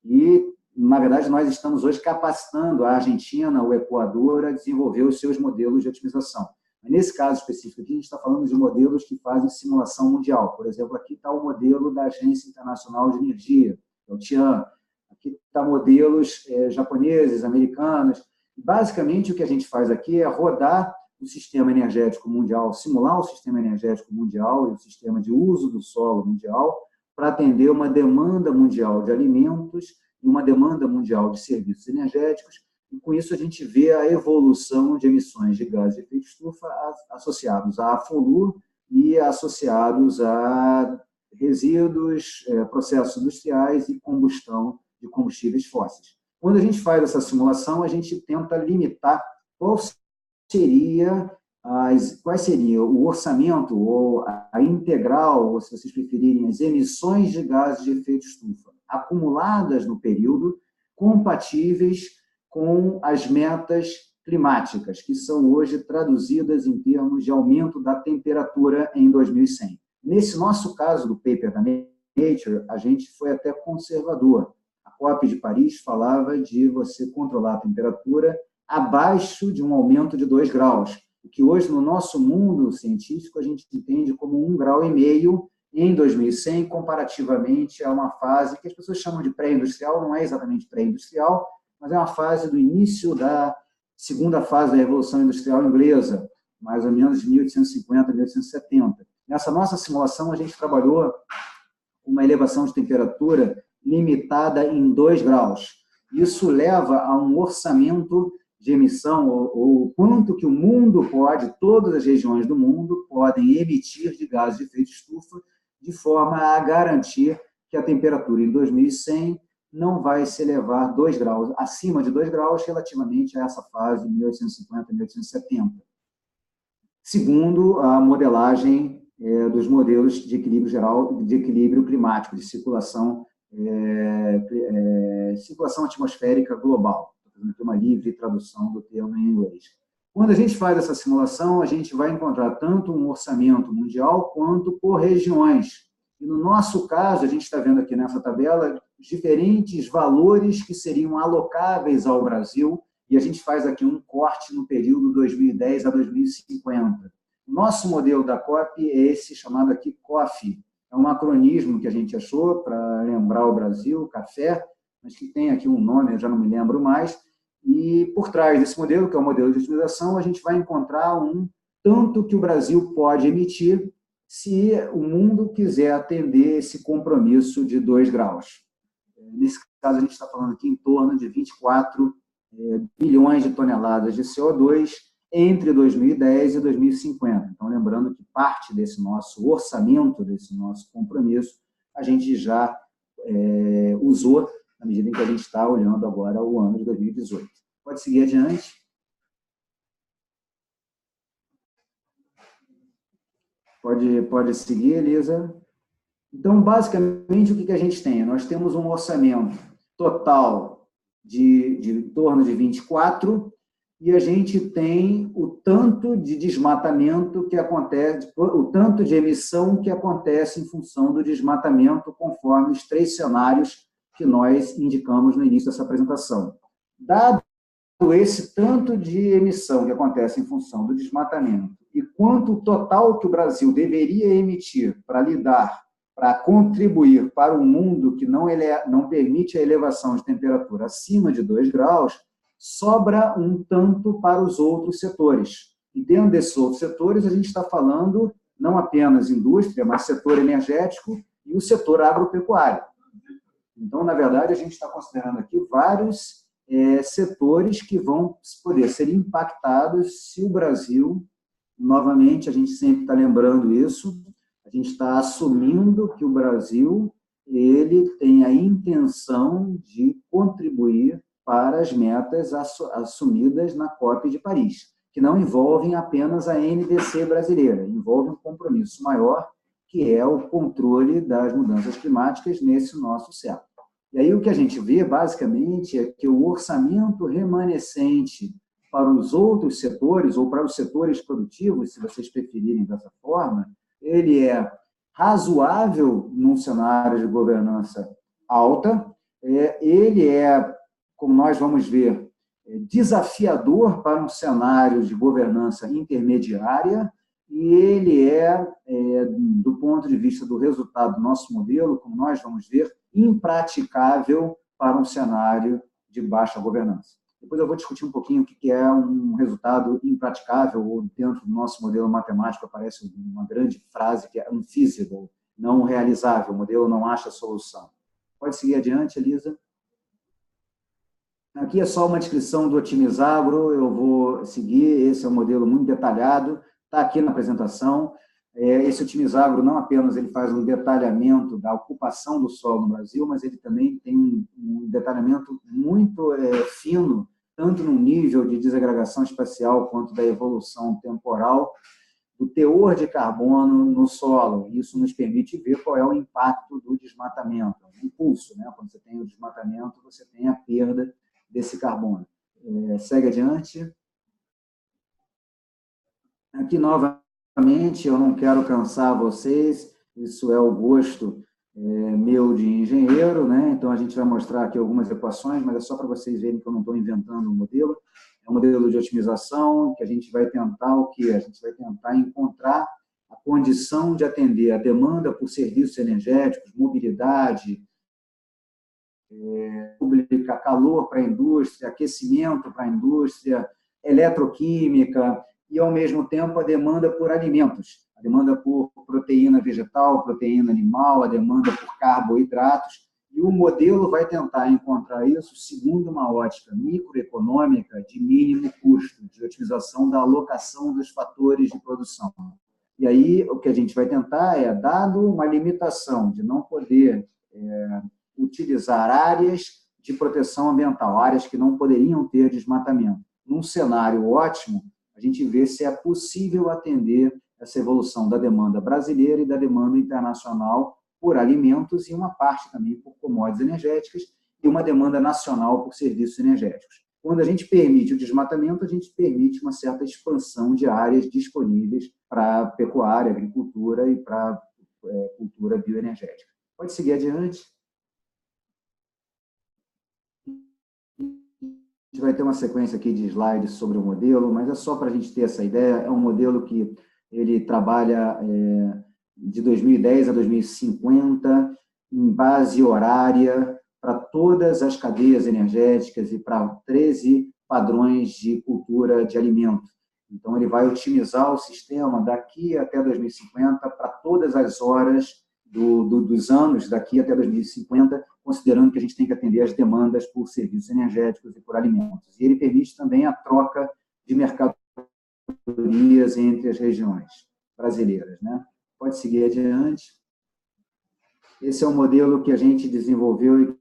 e na verdade, nós estamos hoje capacitando a Argentina, o Equador, a desenvolver os seus modelos de otimização. Mas nesse caso específico aqui, a gente está falando de modelos que fazem simulação mundial. Por exemplo, aqui está o modelo da Agência Internacional de Energia, o TIAN. Aqui está modelos japoneses, americanos. Basicamente, o que a gente faz aqui é rodar o sistema energético mundial, simular o sistema energético mundial e o sistema de uso do solo mundial para atender uma demanda mundial de alimentos e uma demanda mundial de serviços energéticos, e com isso a gente vê a evolução de emissões de gases de efeito estufa associados à FOLU e associados a resíduos, processos industriais e combustão de combustíveis fósseis. Quando a gente faz essa simulação, a gente tenta limitar quais seria o orçamento ou a integral, ou se vocês preferirem, as emissões de gases de efeito estufa acumuladas no período, compatíveis com as metas climáticas, que são hoje traduzidas em termos de aumento da temperatura em 2100. Nesse nosso caso do paper da Nature, a gente foi até conservador. A COP de Paris falava de você controlar a temperatura abaixo de um aumento de 2 graus. o que hoje, no nosso mundo científico, a gente entende como 1,5 grau em 2100, comparativamente a uma fase que as pessoas chamam de pré-industrial, não é exatamente pré-industrial, mas é uma fase do início da segunda fase da Revolução Industrial Inglesa, mais ou menos de 1850 a 1870. Nessa nossa simulação, a gente trabalhou com uma elevação de temperatura limitada em 2 graus. Isso leva a um orçamento de emissão, ou quanto que o mundo pode, todas as regiões do mundo podem emitir de gases de efeito estufa, de forma a garantir que a temperatura em 2100 não vai se elevar 2 graus, acima de 2 graus, relativamente a essa fase de 1850 a 1870. Segundo a modelagem dos modelos de equilíbrio geral, de equilíbrio climático, de circulação atmosférica global. Estou fazendo aqui uma livre tradução do termo em inglês. Quando a gente faz essa simulação, a gente vai encontrar tanto um orçamento mundial quanto por regiões. E no nosso caso, a gente está vendo aqui nessa tabela diferentes valores que seriam alocáveis ao Brasil, e a gente faz aqui um corte no período 2010 a 2050. O nosso modelo da COP é esse chamado aqui COF. É um acronismo que a gente achou para lembrar o Brasil, café, mas que tem aqui um nome, eu já não me lembro mais. E por trás desse modelo, que é o modelo de otimização, a gente vai encontrar tanto que o Brasil pode emitir se o mundo quiser atender esse compromisso de 2 graus. Nesse caso, a gente está falando aqui em torno de 24 bilhões de toneladas de CO2 entre 2010 e 2050. Então, lembrando que parte desse nosso orçamento, desse nosso compromisso, a gente já usou na medida em que a gente está olhando agora o ano de 2018. Pode seguir adiante. Pode seguir, Elisa. Então, basicamente, o que a gente tem? Nós temos um orçamento total de em torno de 24, e a gente tem o tanto de desmatamento que acontece, o tanto de emissão que acontece em função do desmatamento, conforme os 3 cenários que nós indicamos no início dessa apresentação. Dado esse tanto de emissão que acontece em função do desmatamento e quanto o total que o Brasil deveria emitir para contribuir para um mundo que não permite a elevação de temperatura acima de 2 graus, sobra um tanto para os outros setores. E dentro desses outros setores, a gente está falando não apenas indústria, mas setor energético e o setor agropecuário. Então, na verdade, a gente está considerando aqui vários setores que vão poder ser impactados se o Brasil, novamente, a gente sempre está lembrando isso, a gente está assumindo que o Brasil ele tem a intenção de contribuir para as metas assumidas na COP de Paris, que não envolvem apenas a NDC brasileira, envolve um compromisso maior, que é o controle das mudanças climáticas nesse nosso século. E aí o que a gente vê, basicamente, é que o orçamento remanescente para os outros setores, ou para os setores produtivos, se vocês preferirem dessa forma, ele é razoável num cenário de governança alta, ele é, como nós vamos ver, desafiador para um cenário de governança intermediária, e ele do ponto de vista do resultado do nosso modelo, como nós vamos ver, impraticável para um cenário de baixa governança. Depois eu vou discutir um pouquinho o que é um resultado impraticável, ou dentro do nosso modelo matemático aparece uma grande frase que é unfeasible, não realizável, o modelo não acha solução. Pode seguir adiante, Elisa. Aqui é só uma descrição do Otimizagro, eu vou seguir, esse é um modelo muito detalhado, está aqui na apresentação. Esse Otimizagro não apenas ele faz um detalhamento da ocupação do solo no Brasil, mas ele também tem um detalhamento muito fino, tanto no nível de desagregação espacial quanto da evolução temporal do teor de carbono no solo. Isso nos permite ver qual é o impacto do desmatamento, o impulso, né? Quando você tem o desmatamento, você tem a perda desse carbono. Segue adiante. Aqui, novamente, eu não quero cansar vocês, isso é o gosto meu de engenheiro, né? Então, a gente vai mostrar aqui algumas equações, mas é só para vocês verem que eu não estou inventando um modelo. É um modelo de otimização que a gente vai tentar o quê? A gente vai tentar encontrar a condição de atender a demanda por serviços energéticos, mobilidade, pública, calor para a indústria, aquecimento para a indústria, eletroquímica e, ao mesmo tempo, a demanda por alimentos, a demanda por proteína vegetal, proteína animal, a demanda por carboidratos. E o modelo vai tentar encontrar isso segundo uma ótica microeconômica de mínimo custo, de otimização da alocação dos fatores de produção. E aí, o que a gente vai tentar é, dado uma limitação de não poder utilizar áreas de proteção ambiental, áreas que não poderiam ter desmatamento. Num cenário ótimo, a gente vê se é possível atender essa evolução da demanda brasileira e da demanda internacional por alimentos e uma parte também por commodities energéticas e uma demanda nacional por serviços energéticos. Quando a gente permite o desmatamento, a gente permite uma certa expansão de áreas disponíveis para pecuária, agricultura e para cultura bioenergética. Pode seguir adiante. A gente vai ter uma sequência aqui de slides sobre o modelo, mas é só para a gente ter essa ideia. É um modelo que ele trabalha de 2010 a 2050 em base horária para todas as cadeias energéticas e para 13 padrões de cultura de alimento. Então, ele vai otimizar o sistema daqui até 2050 para todas as horas dos anos daqui até 2050, considerando que a gente tem que atender as demandas por serviços energéticos e por alimentos. E ele permite também a troca de mercadorias entre as regiões brasileiras, né? Pode seguir adiante. Esse é um modelo que a gente desenvolveu e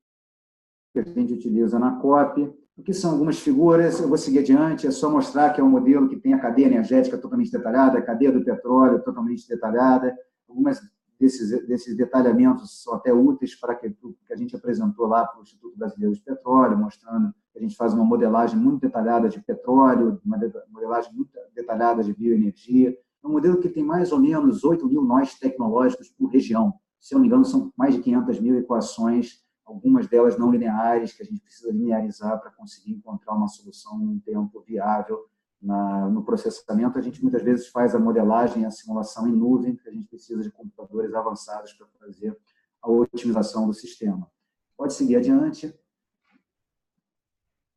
que a gente utiliza na COP. Aqui são algumas figuras, eu vou seguir adiante, é só mostrar que é um modelo que tem a cadeia energética totalmente detalhada, a cadeia do petróleo totalmente detalhada, algumas desses detalhamentos são até úteis para que a gente apresentou lá para o Instituto Brasileiro de Petróleo, mostrando que a gente faz uma modelagem muito detalhada de petróleo, uma modelagem muito detalhada de bioenergia. É um modelo que tem mais ou menos 8 mil nós tecnológicos por região. Se eu não me engano, são mais de 500 mil equações, algumas delas não lineares, que a gente precisa linearizar para conseguir encontrar uma solução em tempo viável. No processamento, a gente muitas vezes faz a modelagem e a simulação em nuvem, porque a gente precisa de computadores avançados para fazer a otimização do sistema. Pode seguir adiante.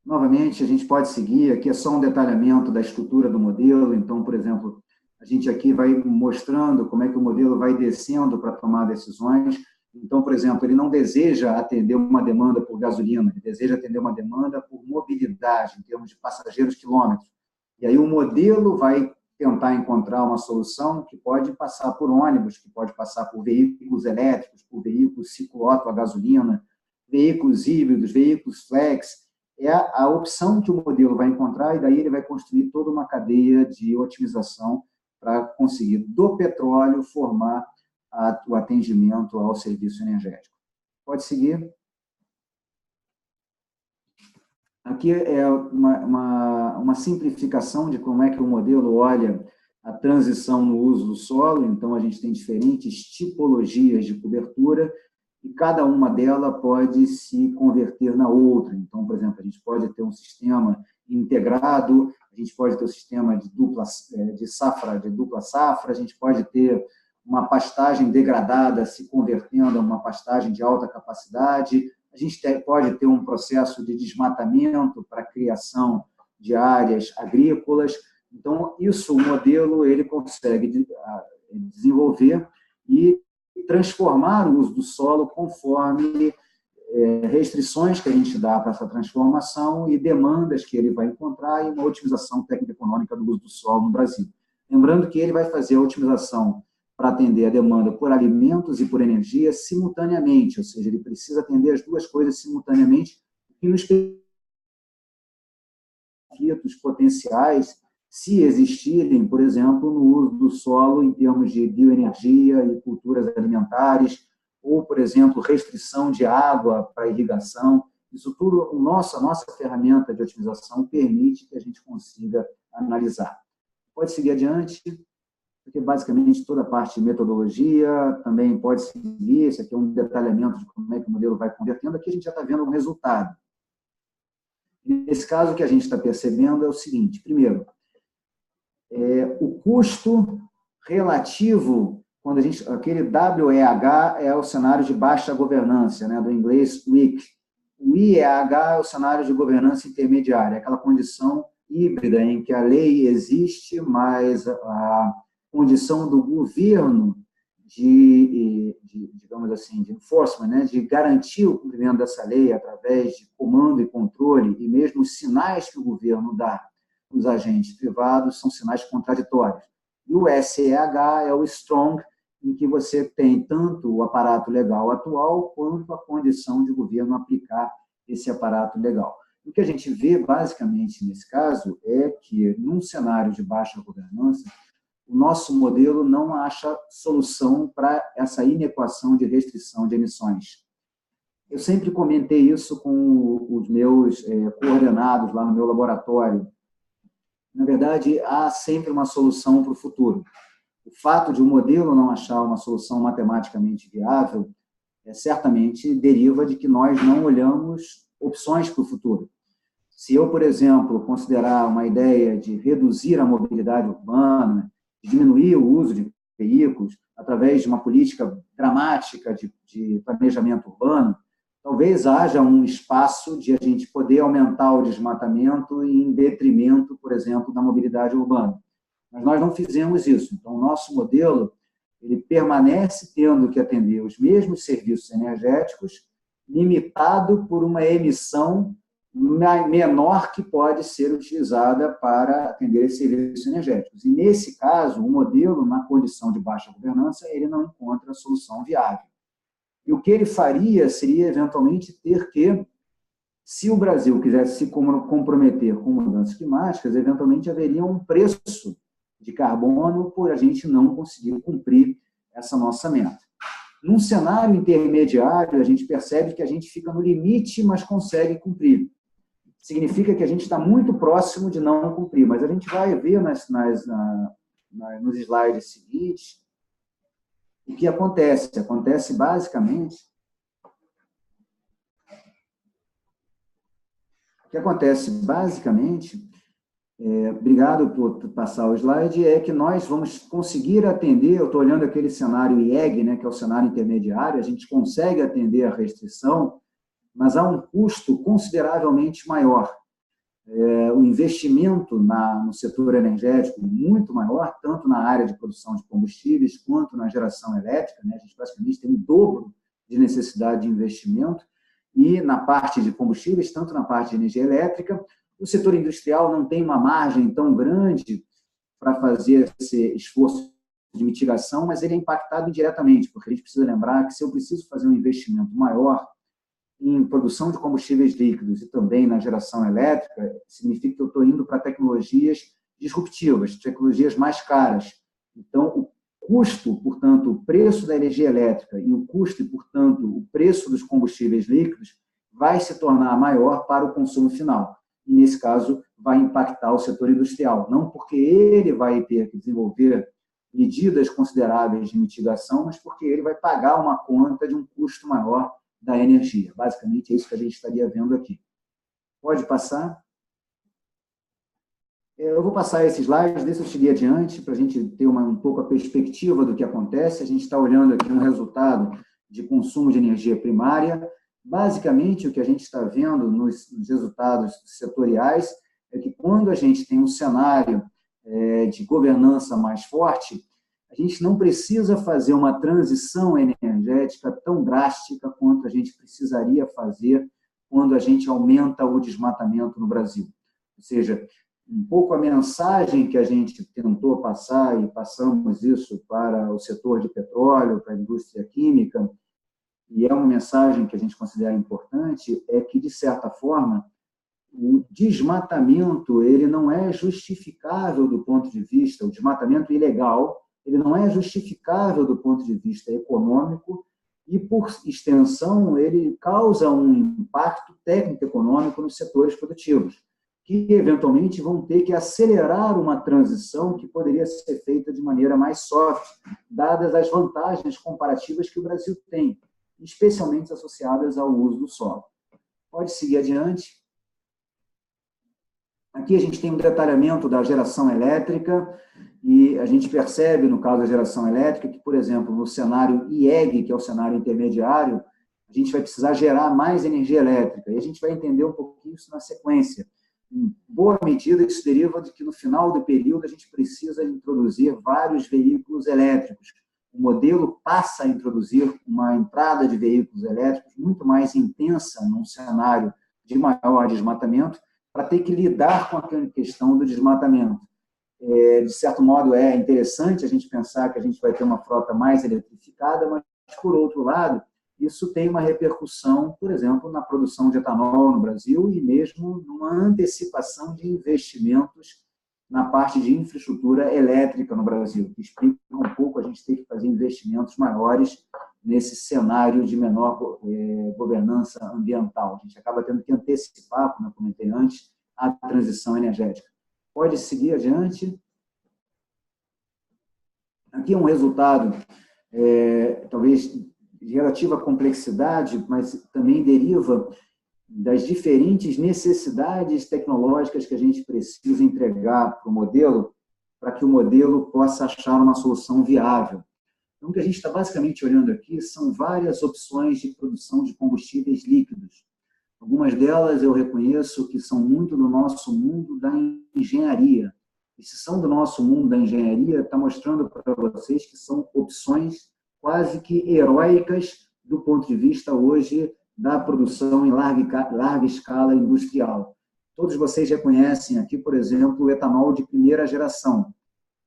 Novamente, a gente pode seguir, aqui é só um detalhamento da estrutura do modelo, então, por exemplo, a gente aqui vai mostrando como é que o modelo vai descendo para tomar decisões. Então, por exemplo, ele não deseja atender uma demanda por gasolina, ele deseja atender uma demanda por mobilidade, em termos de passageiros quilômetros. E aí o modelo vai tentar encontrar uma solução que pode passar por ônibus, que pode passar por veículos elétricos, por veículos ciclo-otto a gasolina, veículos híbridos, veículos flex. É a opção que o modelo vai encontrar e daí ele vai construir toda uma cadeia de otimização para conseguir, do petróleo, formar o atendimento ao serviço energético. Pode seguir. Aqui é uma simplificação de como é que o modelo olha a transição no uso do solo. Então, a gente tem diferentes tipologias de cobertura e cada uma delas pode se converter na outra. Então, por exemplo, a gente pode ter um sistema integrado, a gente pode ter um sistema de dupla safra, a gente pode ter uma pastagem degradada se convertendo a uma pastagem de alta capacidade. A gente pode ter um processo de desmatamento para a criação de áreas agrícolas. Então, isso, o modelo, ele consegue desenvolver e transformar o uso do solo conforme restrições que a gente dá para essa transformação e demandas que ele vai encontrar e uma otimização técnico-econômica do uso do solo no Brasil. Lembrando que ele vai fazer a otimização para atender a demanda por alimentos e por energia simultaneamente, ou seja, ele precisa atender as duas coisas simultaneamente, e nos conflitos potenciais, se existirem, por exemplo, no uso do solo em termos de bioenergia e culturas alimentares, ou, por exemplo, restrição de água para irrigação. Isso tudo, a nossa ferramenta de otimização permite que a gente consiga analisar. Pode seguir adiante. porque basicamente toda a parte de metodologia também pode seguir, esse aqui é um detalhamento de como é que o modelo vai convertendo, aqui a gente já está vendo o resultado. Nesse caso, o que a gente está percebendo é o seguinte: primeiro, o custo relativo, quando aquele WEH é o cenário de baixa governança, né, do inglês weak. O IEH é o cenário de governança intermediária, aquela condição híbrida em que a lei existe, mas a condição do governo digamos assim, de enforcement, né, de garantir o cumprimento dessa lei através de comando e controle, e mesmo os sinais que o governo dá aos agentes privados são sinais contraditórios. E o SEH é o strong, em que você tem tanto o aparato legal atual quanto a condição de governo aplicar esse aparato legal. O que a gente vê, basicamente, nesse caso, é que, num cenário de baixa governança, o nosso modelo não acha solução para essa inequação de restrição de emissões. Eu sempre comentei isso com os meus coordenados lá no meu laboratório. Na verdade, há sempre uma solução para o futuro. O fato de o modelo não achar uma solução matematicamente viável certamente deriva de que nós não olhamos opções para o futuro. Se eu, por exemplo, considerar uma ideia de reduzir a mobilidade urbana, de diminuir o uso de veículos através de uma política dramática de planejamento urbano, talvez haja um espaço de a gente poder aumentar o desmatamento em detrimento, por exemplo, da mobilidade urbana. Mas nós não fizemos isso. Então, o nosso modelo ele permanece tendo que atender os mesmos serviços energéticos, limitado por uma emissão menor que pode ser utilizada para atender esses serviços energéticos. E, nesse caso, o modelo, na condição de baixa governança, ele não encontra solução viável. E o que ele faria seria, eventualmente, ter que, se o Brasil quisesse se comprometer com mudanças climáticas, eventualmente haveria um preço de carbono por a gente não conseguir cumprir essa nossa meta. Num cenário intermediário, a gente percebe que a gente fica no limite, mas consegue cumprir. Significa que a gente está muito próximo de não cumprir, mas a gente vai ver nos slides seguintes o que acontece. Acontece basicamente... O que acontece basicamente, obrigado por passar o slide, é que nós vamos conseguir atender, eu estou olhando aquele cenário IEG, né, que é o cenário intermediário, a gente consegue atender a restrição, mas há um custo consideravelmente maior. O investimento no setor energético muito maior, tanto na área de produção de combustíveis quanto na geração elétrica, né? A gente basicamente tem um dobro de necessidade de investimento, e na parte de combustíveis, tanto na parte de energia elétrica. O setor industrial não tem uma margem tão grande para fazer esse esforço de mitigação, mas ele é impactado indiretamente, porque a gente precisa lembrar que se eu preciso fazer um investimento maior em produção de combustíveis líquidos e também na geração elétrica, significa que eu estou indo para tecnologias disruptivas, tecnologias mais caras. Então, o custo, portanto, o preço da energia elétrica e o custo, e, portanto, o preço dos combustíveis líquidos vai se tornar maior para o consumo final. E, nesse caso, vai impactar o setor industrial. Não porque ele vai ter que desenvolver medidas consideráveis de mitigação, mas porque ele vai pagar uma conta de um custo maior da energia. Basicamente, é isso que a gente estaria vendo aqui. Pode passar? Eu vou passar esses slides, deixa eu seguir adiante, para a gente ter um pouco a perspectiva do que acontece. A gente está olhando aqui um resultado de consumo de energia primária. Basicamente, o que a gente está vendo nos resultados setoriais é que, quando a gente tem um cenário de governança mais forte, a gente não precisa fazer uma transição energética tão drástica quanto a gente precisaria fazer quando a gente aumenta o desmatamento no Brasil. Ou seja, um pouco a mensagem que a gente tentou passar, e passamos isso para o setor de petróleo, para a indústria química, e é uma mensagem que a gente considera importante, é que, de certa forma, o desmatamento ele não é justificável do ponto de vista, o desmatamento ilegal, ele não é justificável do ponto de vista econômico e, por extensão, ele causa um impacto técnico-econômico nos setores produtivos. que, eventualmente, vão ter que acelerar uma transição que poderia ser feita de maneira mais soft, dadas as vantagens comparativas que o Brasil tem, especialmente associadas ao uso do solo. Pode seguir adiante. Aqui a gente tem um detalhamento da geração elétrica, e a gente percebe, no caso da geração elétrica, que, por exemplo, no cenário IEG, que é o cenário intermediário, a gente vai precisar gerar mais energia elétrica, e a gente vai entender um pouquinho isso na sequência. Em boa medida, isso deriva de que, no final do período, a gente precisa introduzir vários veículos elétricos. O modelo passa a introduzir uma entrada de veículos elétricos muito mais intensa num cenário de maior desmatamento, para ter que lidar com aquela questão do desmatamento. De certo modo, é interessante a gente pensar que a gente vai ter uma frota mais eletrificada, mas, por outro lado, isso tem uma repercussão, por exemplo, na produção de etanol no Brasil e mesmo numa antecipação de investimentos na parte de infraestrutura elétrica no Brasil, que explica um pouco a gente ter que fazer investimentos maiores nesse cenário de menor governança ambiental. A gente acaba tendo que antecipar, como eu comentei antes, a transição energética. Pode seguir adiante. Aqui é um resultado, talvez, de relativa complexidade, mas também deriva das diferentes necessidades tecnológicas que a gente precisa entregar para o modelo, para que o modelo possa achar uma solução viável. Então, o que a gente está basicamente olhando aqui são várias opções de produção de combustíveis líquidos. Algumas delas eu reconheço que são muito do nosso mundo da engenharia. E se são do nosso mundo da engenharia, está mostrando para vocês que são opções quase que heróicas do ponto de vista hoje da produção em larga escala industrial. Todos vocês já conhecem aqui, por exemplo, o etanol de primeira geração.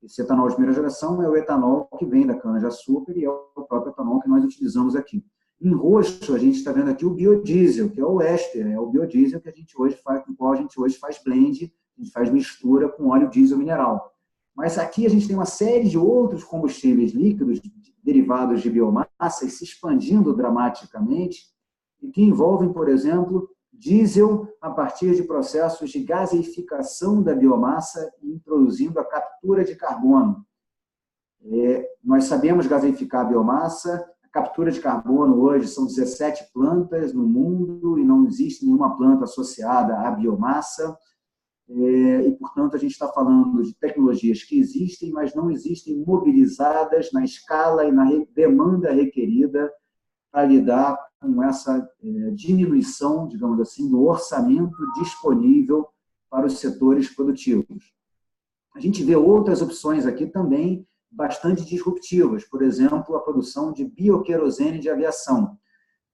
Esse etanol de primeira geração é o etanol que vem da cana-de-açúcar e é o próprio etanol que nós utilizamos aqui. Em roxo, a gente está vendo aqui o biodiesel, que é o éster, é o biodiesel que a gente hoje faz, com o qual a gente hoje faz blend, a gente faz mistura com óleo diesel mineral. Mas aqui a gente tem uma série de outros combustíveis líquidos derivados de biomassa se expandindo dramaticamente e que envolvem, por exemplo, diesel a partir de processos de gaseificação da biomassa e introduzindo a captura de carbono. Nós sabemos gaseificar a biomassa. A captura de carbono hoje são 17 plantas no mundo e não existe nenhuma planta associada à biomassa. E, portanto, a gente está falando de tecnologias que existem, mas não existem mobilizadas na escala e na demanda requerida para lidar com essa diminuição, digamos assim, do orçamento disponível para os setores produtivos. A gente vê outras opções aqui também bastante disruptivas, por exemplo, a produção de bioquerosene de aviação.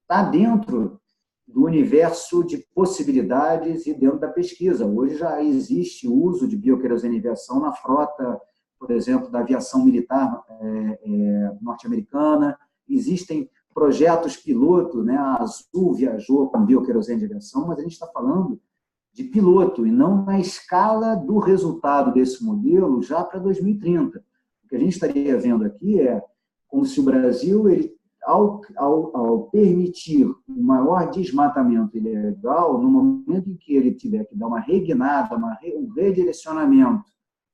Está dentro do universo de possibilidades e dentro da pesquisa. Hoje já existe o uso de bioquerosene de aviação na frota, por exemplo, da aviação militar norte-americana. Existem projetos piloto, né? A Azul viajou com bioquerosene de aviação, mas a gente está falando de piloto e não na escala do resultado desse modelo já para 2030. O que a gente estaria vendo aqui é como se o Brasil, ao permitir um maior desmatamento ilegal, no momento em que ele tiver que dar uma reguinada, um redirecionamento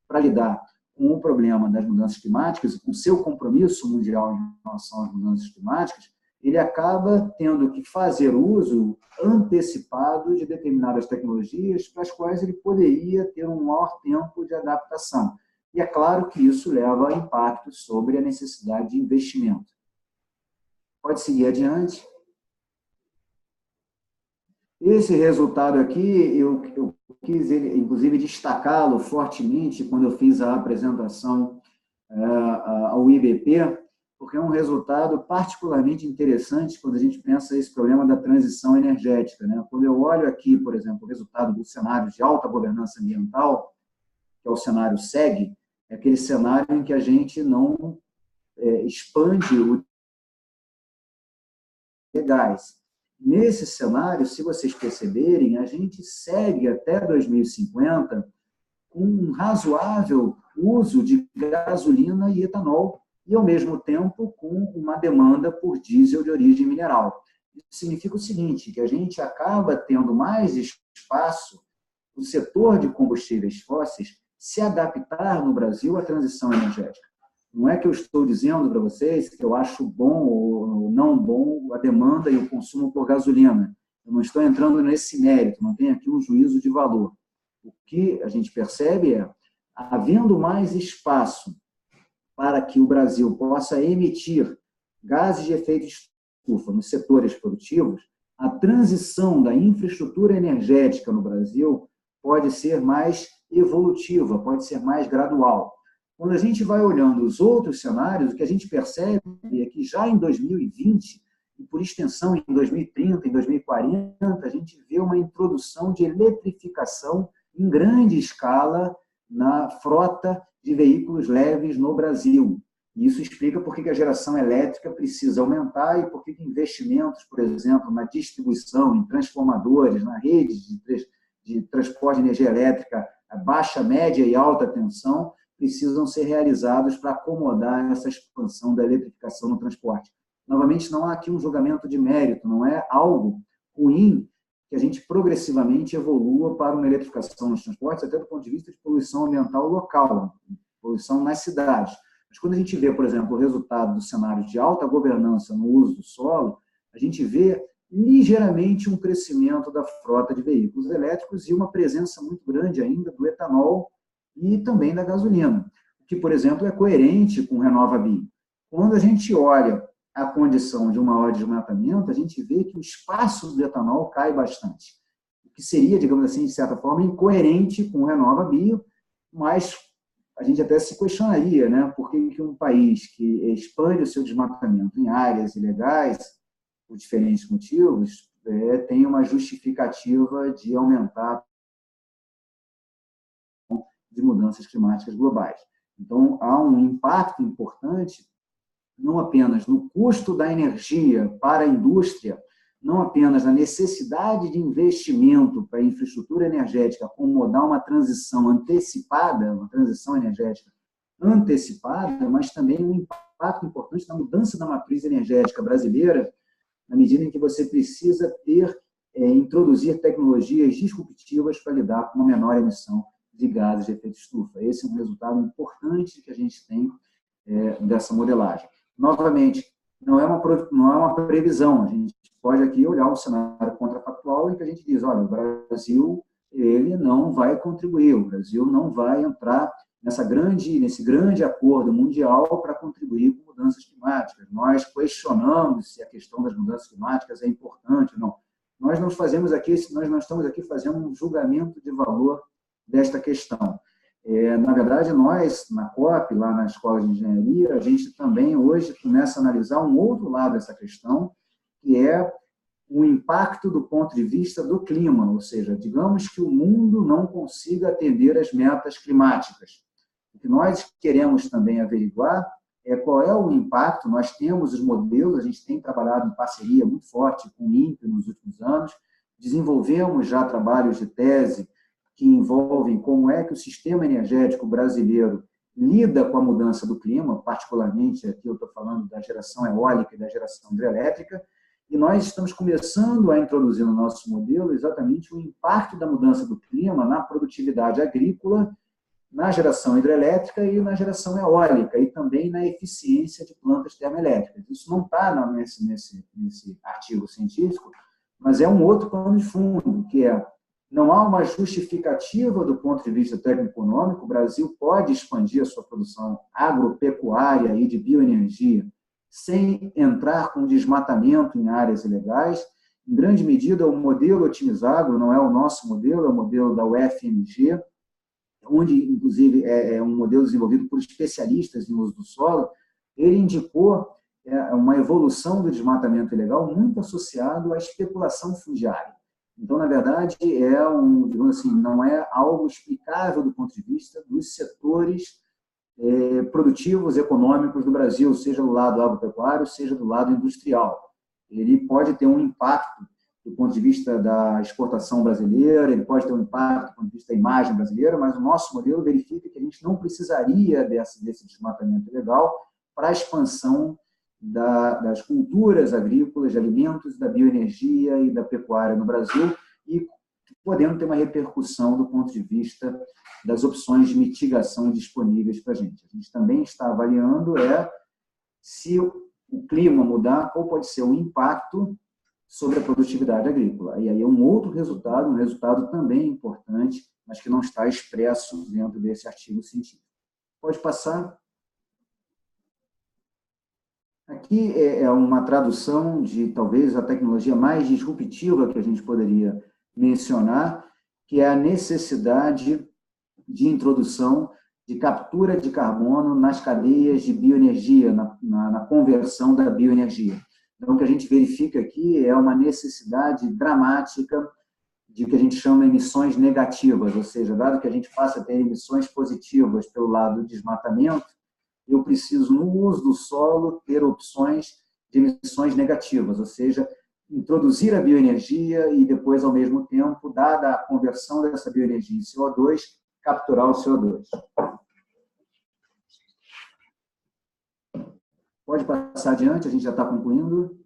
para lidar com o problema das mudanças climáticas e com o seu compromisso mundial em relação às mudanças climáticas, ele acaba tendo que fazer uso antecipado de determinadas tecnologias para as quais ele poderia ter um maior tempo de adaptação. E é claro que isso leva a impactos sobre a necessidade de investimento. Pode seguir adiante. Esse resultado aqui, eu quis, inclusive, destacá-lo fortemente quando eu fiz a apresentação ao IBP, porque é um resultado particularmente interessante quando a gente pensa esse problema da transição energética, né? Quando eu olho aqui, por exemplo, o resultado do cenário de alta governança ambiental, que é o cenário SEG, é aquele cenário em que a gente não expande o legais. Nesse cenário, se vocês perceberem, a gente segue até 2050 com um razoável uso de gasolina e etanol e, ao mesmo tempo, com uma demanda por diesel de origem mineral. Isso significa o seguinte, que a gente acaba tendo mais espaço o setor de combustíveis fósseis se adaptar no Brasil à transição energética. Não é que eu estou dizendo para vocês que eu acho bom ou não bom a demanda e o consumo por gasolina. Eu não estou entrando nesse mérito, não tem aqui um juízo de valor. O que a gente percebe é, havendo mais espaço para que o Brasil possa emitir gases de efeito estufa nos setores produtivos, a transição da infraestrutura energética no Brasil pode ser mais evolutiva, pode ser mais gradual. Quando a gente vai olhando os outros cenários, o que a gente percebe é que já em 2020, e por extensão em 2030, em 2040, a gente vê uma introdução de eletrificação em grande escala na frota de veículos leves no Brasil. E isso explica por que a geração elétrica precisa aumentar e por que investimentos, por exemplo, na distribuição, em transformadores, na rede de transporte de energia elétrica, a baixa, média e alta tensão, precisam ser realizados para acomodar essa expansão da eletrificação no transporte. Novamente, não há aqui um julgamento de mérito, não é algo ruim que a gente progressivamente evolua para uma eletrificação nos transportes, até do ponto de vista de poluição ambiental local, poluição nas cidades. Mas quando a gente vê, por exemplo, o resultado do cenário de alta governança no uso do solo, a gente vê ligeiramente um crescimento da frota de veículos elétricos e uma presença muito grande ainda do etanol e também da gasolina, o que, por exemplo, é coerente com o RenovaBio. Quando a gente olha a condição de uma hora de desmatamento, a gente vê que o espaço do etanol cai bastante, o que seria, digamos assim, de certa forma, incoerente com o RenovaBio, mas a gente até se questionaria, né, por que um país que expande o seu desmatamento em áreas ilegais, por diferentes motivos, tem uma justificativa de aumentar de mudanças climáticas globais. Então, há um impacto importante, não apenas no custo da energia para a indústria, não apenas na necessidade de investimento para a infraestrutura energética acomodar uma transição antecipada, uma transição energética antecipada, mas também um impacto importante na mudança da matriz energética brasileira, na medida em que você precisa introduzir tecnologias disruptivas para lidar com uma menor emissão de gases de efeito estufa. Esse é um resultado importante que a gente tem dessa modelagem. Novamente, não é uma previsão, a gente pode aqui olhar um cenário contrafactual em que a gente diz, olha, o Brasil ele não vai contribuir, o Brasil não vai entrar nesse grande acordo mundial para contribuir com mudanças climáticas. Nós questionamos se a questão das mudanças climáticas é importante ou não. Nós não estamos aqui fazendo um julgamento de valor desta questão. Na verdade, nós, na COP, lá na Escola de Engenharia, a gente também hoje começa a analisar um outro lado dessa questão, que é o impacto do ponto de vista do clima, ou seja, digamos que o mundo não consiga atender às metas climáticas. O que nós queremos também averiguar é qual é o impacto. Nós temos os modelos, a gente tem trabalhado em parceria muito forte com o INPE nos últimos anos, desenvolvemos já trabalhos de tese que envolvem como é que o sistema energético brasileiro lida com a mudança do clima, particularmente aqui eu estou falando da geração eólica e da geração hidrelétrica, e nós estamos começando a introduzir no nosso modelo exatamente o impacto da mudança do clima na produtividade agrícola, na geração hidrelétrica e na geração eólica, e também na eficiência de plantas termoelétricas. Isso não está nesse artigo científico, mas é um outro pano de fundo, que é não há uma justificativa do ponto de vista técnico-econômico. O Brasil pode expandir a sua produção agropecuária e de bioenergia sem entrar com desmatamento em áreas ilegais. Em grande medida, o modelo Otimizagro não é o nosso modelo, é o modelo da UFMG, onde, inclusive, é um modelo desenvolvido por especialistas em uso do solo. Ele indicou uma evolução do desmatamento ilegal muito associado à especulação fundiária. Então, na verdade, digamos assim, não é algo explicável do ponto de vista dos setores produtivos, econômicos do Brasil, seja do lado agropecuário, seja do lado industrial. Ele pode ter um impacto do ponto de vista da exportação brasileira, ele pode ter um impacto do ponto de vista da imagem brasileira, mas o nosso modelo verifica que a gente não precisaria desse desmatamento ilegal para a expansão das culturas agrícolas, de alimentos, da bioenergia e da pecuária no Brasil, e podendo ter uma repercussão do ponto de vista das opções de mitigação disponíveis para a gente. A gente também está avaliando se o clima mudar, qual pode ser o impacto sobre a produtividade agrícola. E aí é um outro resultado, um resultado também importante, mas que não está expresso dentro desse artigo científico. Pode passar. Aqui é uma tradução de talvez a tecnologia mais disruptiva que a gente poderia mencionar, que é a necessidade de introdução de captura de carbono nas cadeias de bioenergia, na conversão da bioenergia. Então, o que a gente verifica aqui é uma necessidade dramática de que a gente chama emissões negativas, ou seja, dado que a gente passa a ter emissões positivas pelo lado do desmatamento, eu preciso, no uso do solo, ter opções de emissões negativas, ou seja, introduzir a bioenergia e depois, ao mesmo tempo, dada a conversão dessa bioenergia em CO2, capturar o CO2. Pode passar adiante, a gente já está concluindo.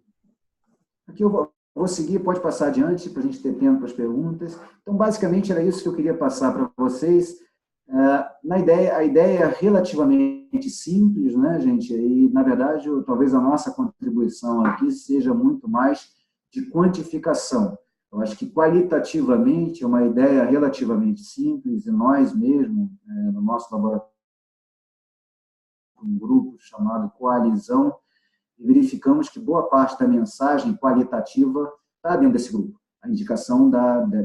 Aqui eu vou seguir, pode passar adiante para a gente ter tempo para as perguntas. Então, basicamente, era isso que eu queria passar para vocês. A ideia é relativamente simples, né, gente? E, na verdade, talvez a nossa contribuição aqui seja muito mais de quantificação. Eu acho que, qualitativamente, é uma ideia relativamente simples, e nós mesmos, no nosso laboratório, um grupo chamado Coalizão, e verificamos que boa parte da mensagem qualitativa está dentro desse grupo. A indicação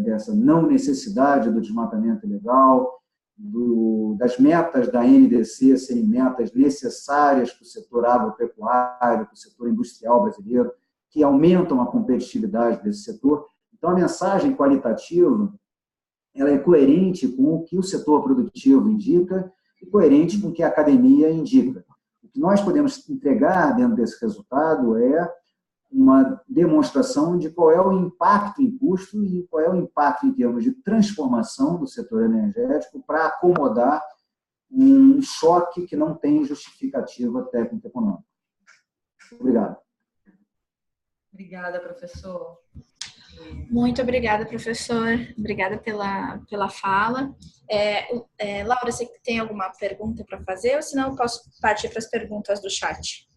dessa não necessidade do desmatamento ilegal, das metas da NDC serem metas necessárias para o setor agropecuário, para o setor industrial brasileiro, que aumentam a competitividade desse setor. Então, a mensagem qualitativa ela é coerente com o que o setor produtivo indica e coerente com o que a academia indica. O que nós podemos entregar dentro desse resultado é uma demonstração de qual é o impacto em custo e qual é o impacto em termos de transformação do setor energético para acomodar um choque que não tem justificativa técnico-econômica. Obrigado. Obrigada, professor. Muito obrigada, professor. Obrigada pela fala. Laura, você tem alguma pergunta para fazer? Ou senão eu posso partir para as perguntas do chat?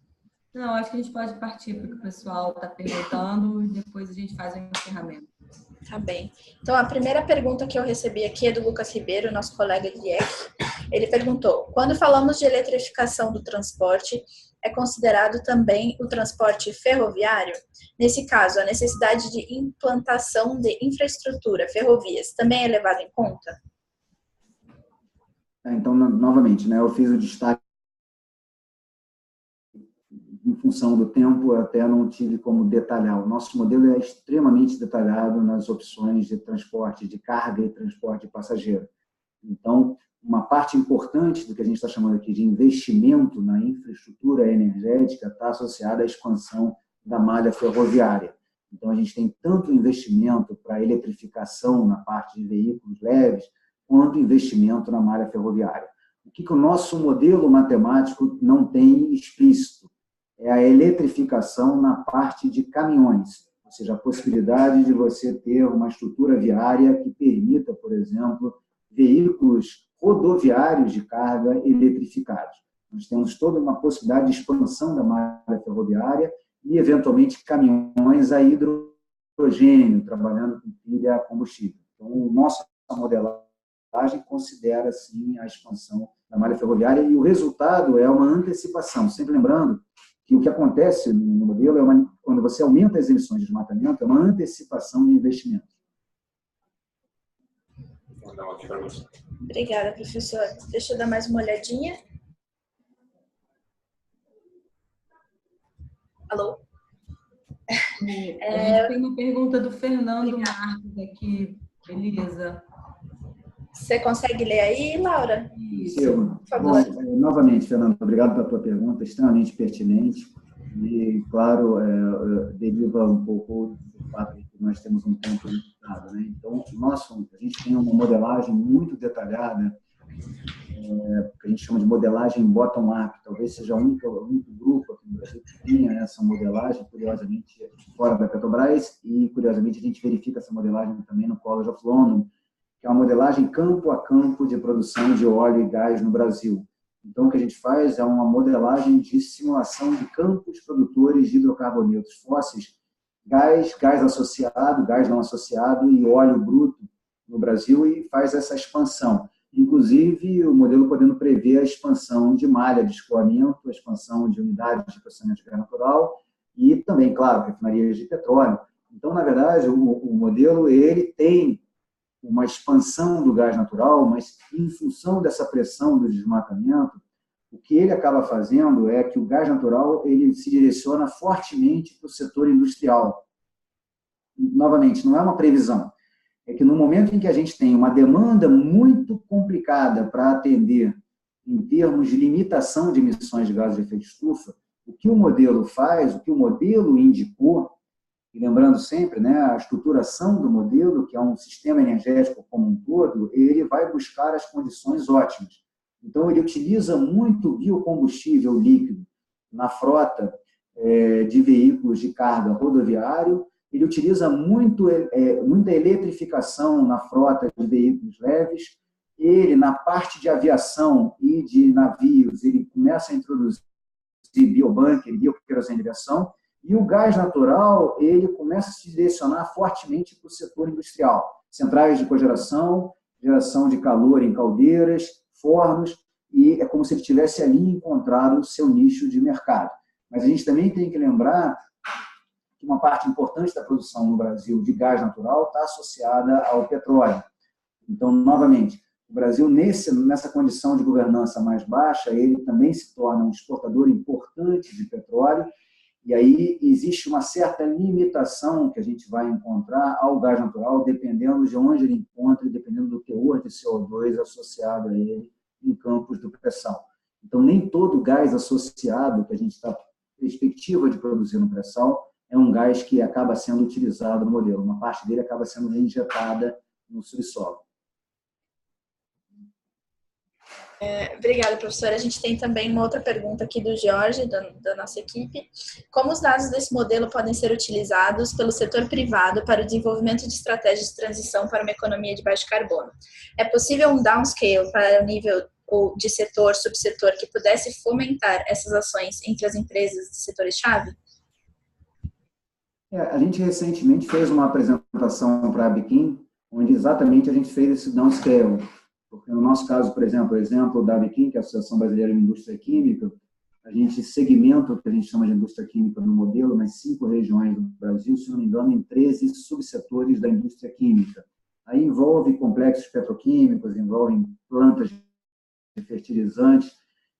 Não, acho que a gente pode partir para o que o pessoal está perguntando e depois a gente faz um encerramento. Tá bem. Então, a primeira pergunta que eu recebi aqui é do Lucas Ribeiro, nosso colega de IEC. Ele perguntou: quando falamos de eletrificação do transporte, é considerado também o transporte ferroviário? Nesse caso, a necessidade de implantação de infraestrutura, ferrovias, também é levada em conta? Então, novamente, né, eu fiz o destaque em função do tempo, até não tive como detalhar. O nosso modelo é extremamente detalhado nas opções de transporte de carga e transporte de passageiro. Então, uma parte importante do que a gente está chamando aqui de investimento na infraestrutura energética está associada à expansão da malha ferroviária. Então, a gente tem tanto investimento para eletrificação na parte de veículos leves, quanto investimento na malha ferroviária. O que o nosso modelo matemático não tem explícito é a eletrificação na parte de caminhões, ou seja, a possibilidade de você ter uma estrutura viária que permita, por exemplo, veículos rodoviários de carga eletrificados. Nós temos toda uma possibilidade de expansão da malha ferroviária e, eventualmente, caminhões a hidrogênio, trabalhando com pilha a combustível. Então, nossa modelagem considera, sim, a expansão da malha ferroviária e o resultado é uma antecipação, sempre lembrando que o que acontece no modelo é quando você aumenta as emissões de desmatamento, é uma antecipação de investimento. Obrigada, professor. Deixa eu dar mais uma olhadinha. Alô? A gente tem uma pergunta do Fernando Marques aqui. Beleza. Você consegue ler aí, Laura? Isso. Por favor. Bom, novamente, Fernando, obrigado pela tua pergunta, extremamente pertinente e, claro, deriva um pouco do fato de que nós temos um tempo limitado, né? Então, a gente tem uma modelagem muito detalhada que a gente chama de modelagem bottom-up. Talvez seja o único grupo aqui no Brasil que tenha essa modelagem, curiosamente, fora da Petrobras, e, curiosamente, a gente verifica essa modelagem também no College of London, que é uma modelagem campo a campo de produção de óleo e gás no Brasil. Então, o que a gente faz é uma modelagem de simulação de campos produtores de hidrocarbonetos fósseis, gás associado, gás não associado e óleo bruto no Brasil, e faz essa expansão. Inclusive, o modelo podendo prever a expansão de malha de escoamento, a expansão de unidades de processamento de gás natural e também, claro, refinarias de petróleo. Então, na verdade, o modelo ele tem uma expansão do gás natural, mas em função dessa pressão do desmatamento, o que ele acaba fazendo é que o gás natural ele se direciona fortemente para o setor industrial. Novamente, não é uma previsão. É que no momento em que a gente tem uma demanda muito complicada para atender em termos de limitação de emissões de gases de efeito estufa, o que o modelo faz, o que o modelo indicou, e lembrando sempre, né, a estruturação do modelo, que é um sistema energético como um todo, ele vai buscar as condições ótimas. Então, ele utiliza muito biocombustível líquido na frota de veículos de carga rodoviário, ele utiliza muita eletrificação na frota de veículos leves, ele, na parte de aviação e de navios, ele começa a introduzir biobunker, bioquerosene de aviação, e o gás natural, ele começa a se direcionar fortemente para o setor industrial. Centrais de cogeração, geração de calor em caldeiras, fornos, e é como se ele tivesse ali encontrado o seu nicho de mercado. Mas a gente também tem que lembrar que uma parte importante da produção no Brasil de gás natural está associada ao petróleo. Então, novamente, o Brasil, nessa condição de governança mais baixa, ele também se torna um exportador importante de petróleo, e aí existe uma certa limitação que a gente vai encontrar ao gás natural, dependendo de onde ele encontra e dependendo do teor de CO2 associado a ele em campos de pressão. Então, nem todo gás associado que a gente está perspectiva de produzir no pré-sal é um gás que acaba sendo utilizado no modelo. Uma parte dele acaba sendo reinjetada no subsolo. Obrigada, professora. A gente tem também uma outra pergunta aqui do Jorge, da nossa equipe. Como os dados desse modelo podem ser utilizados pelo setor privado para o desenvolvimento de estratégias de transição para uma economia de baixo carbono? É possível um downscale para o nível de setor, subsetor, que pudesse fomentar essas ações entre as empresas de setores-chave? A gente recentemente fez uma apresentação para a Biquim, onde exatamente a gente fez esse downscale. Porque no nosso caso, por exemplo, o exemplo da Biquim, que é a Associação Brasileira de Indústria Química, a gente segmenta o que a gente chama de indústria química no modelo nas 5 regiões do Brasil, se não me engano, em 13 subsetores da indústria química. Aí envolve complexos petroquímicos, envolve plantas de fertilizantes,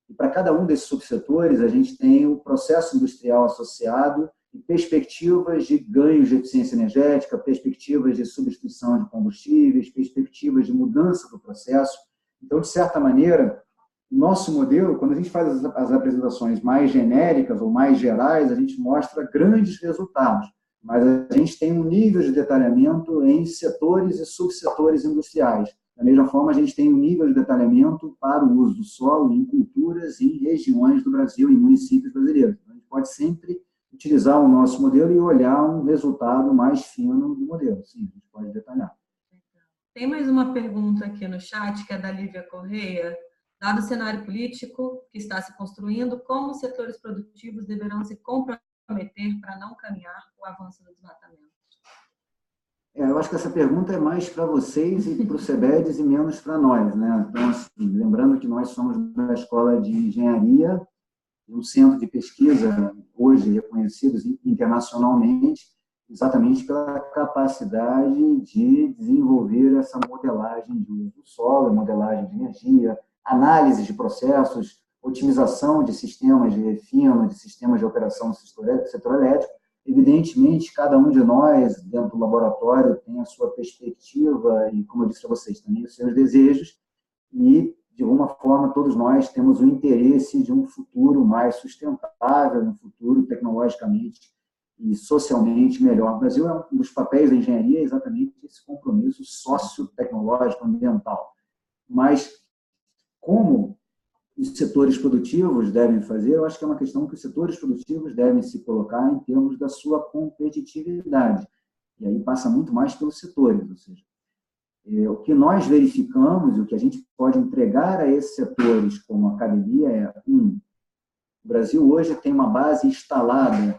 e para cada um desses subsetores a gente tem o processo industrial associado e perspectivas de ganhos de eficiência energética, perspectivas de substituição de combustíveis, perspectivas de mudança do processo. Então, de certa maneira, o nosso modelo, quando a gente faz as apresentações mais genéricas ou mais gerais, a gente mostra grandes resultados, mas a gente tem um nível de detalhamento em setores e subsetores industriais. Da mesma forma, a gente tem um nível de detalhamento para o uso do solo em culturas e regiões do Brasil, em municípios brasileiros. Então, a gente pode sempre utilizar o nosso modelo e olhar um resultado mais fino do modelo. Sim, a gente pode detalhar. Tem mais uma pergunta aqui no chat, que é da Lívia Correia. Dado o cenário político que está se construindo, como os setores produtivos deverão se comprometer para não caminhar o avanço do desmatamento? Eu acho que essa pergunta é mais para vocês e para o CEBEDES e menos para nós, né? Então, assim, lembrando que nós somos da Escola de Engenharia, um centro de pesquisa hoje reconhecidos internacionalmente, exatamente pela capacidade de desenvolver essa modelagem de uso do solo, modelagem de energia, análise de processos, otimização de sistemas de refino, de sistemas de operação do setor elétrico. Evidentemente, cada um de nós, dentro do laboratório, tem a sua perspectiva e, como eu disse para vocês, também os seus desejos e, de alguma forma, todos nós temos o interesse de um futuro mais sustentável, um futuro tecnologicamente e socialmente melhor. O Brasil é um dos papéis da engenharia é exatamente esse compromisso sociotecnológico ambiental. Mas como os setores produtivos devem fazer, eu acho que é uma questão que os setores produtivos devem se colocar em termos da sua competitividade. E aí passa muito mais pelos setores, ou seja, o que nós verificamos, o que a gente pode entregar a esses setores como academia é, o Brasil hoje tem uma base instalada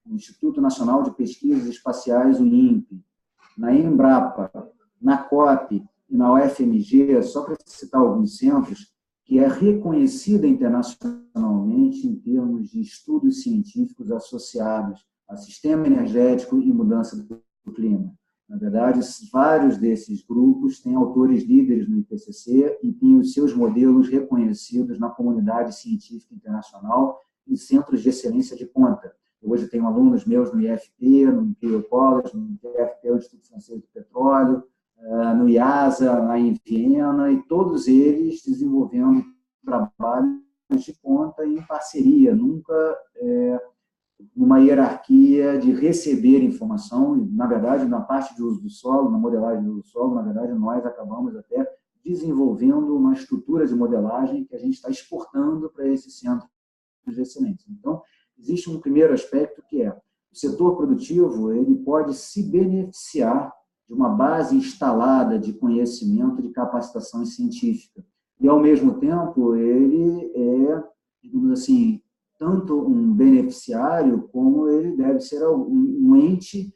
no Instituto Nacional de Pesquisas Espaciais, o INPE, na Embrapa, na COP e na UFMG, só para citar alguns centros, que é reconhecida internacionalmente em termos de estudos científicos associados a sistema energético e mudança do clima. Na verdade, vários desses grupos têm autores líderes no IPCC e têm os seus modelos reconhecidos na comunidade científica internacional em centros de excelência de ponta. Eu hoje tenho alunos meus no IFP, no Imperial College, no IFP, o Instituto Francês do Petróleo, no IASA, lá em Viena, e todos eles desenvolvendo trabalhos de ponta em parceria, nunca numa hierarquia de receber informação. E, na verdade, na parte de uso do solo, na modelagem do uso do solo, na verdade, nós acabamos até desenvolvendo uma estrutura de modelagem que a gente está exportando para esses centros de excelência. Então, existe um primeiro aspecto que é o setor produtivo, ele pode se beneficiar de uma base instalada de conhecimento, de capacitação científica. E, ao mesmo tempo, ele é, digamos assim, tanto um beneficiário, como ele deve ser um ente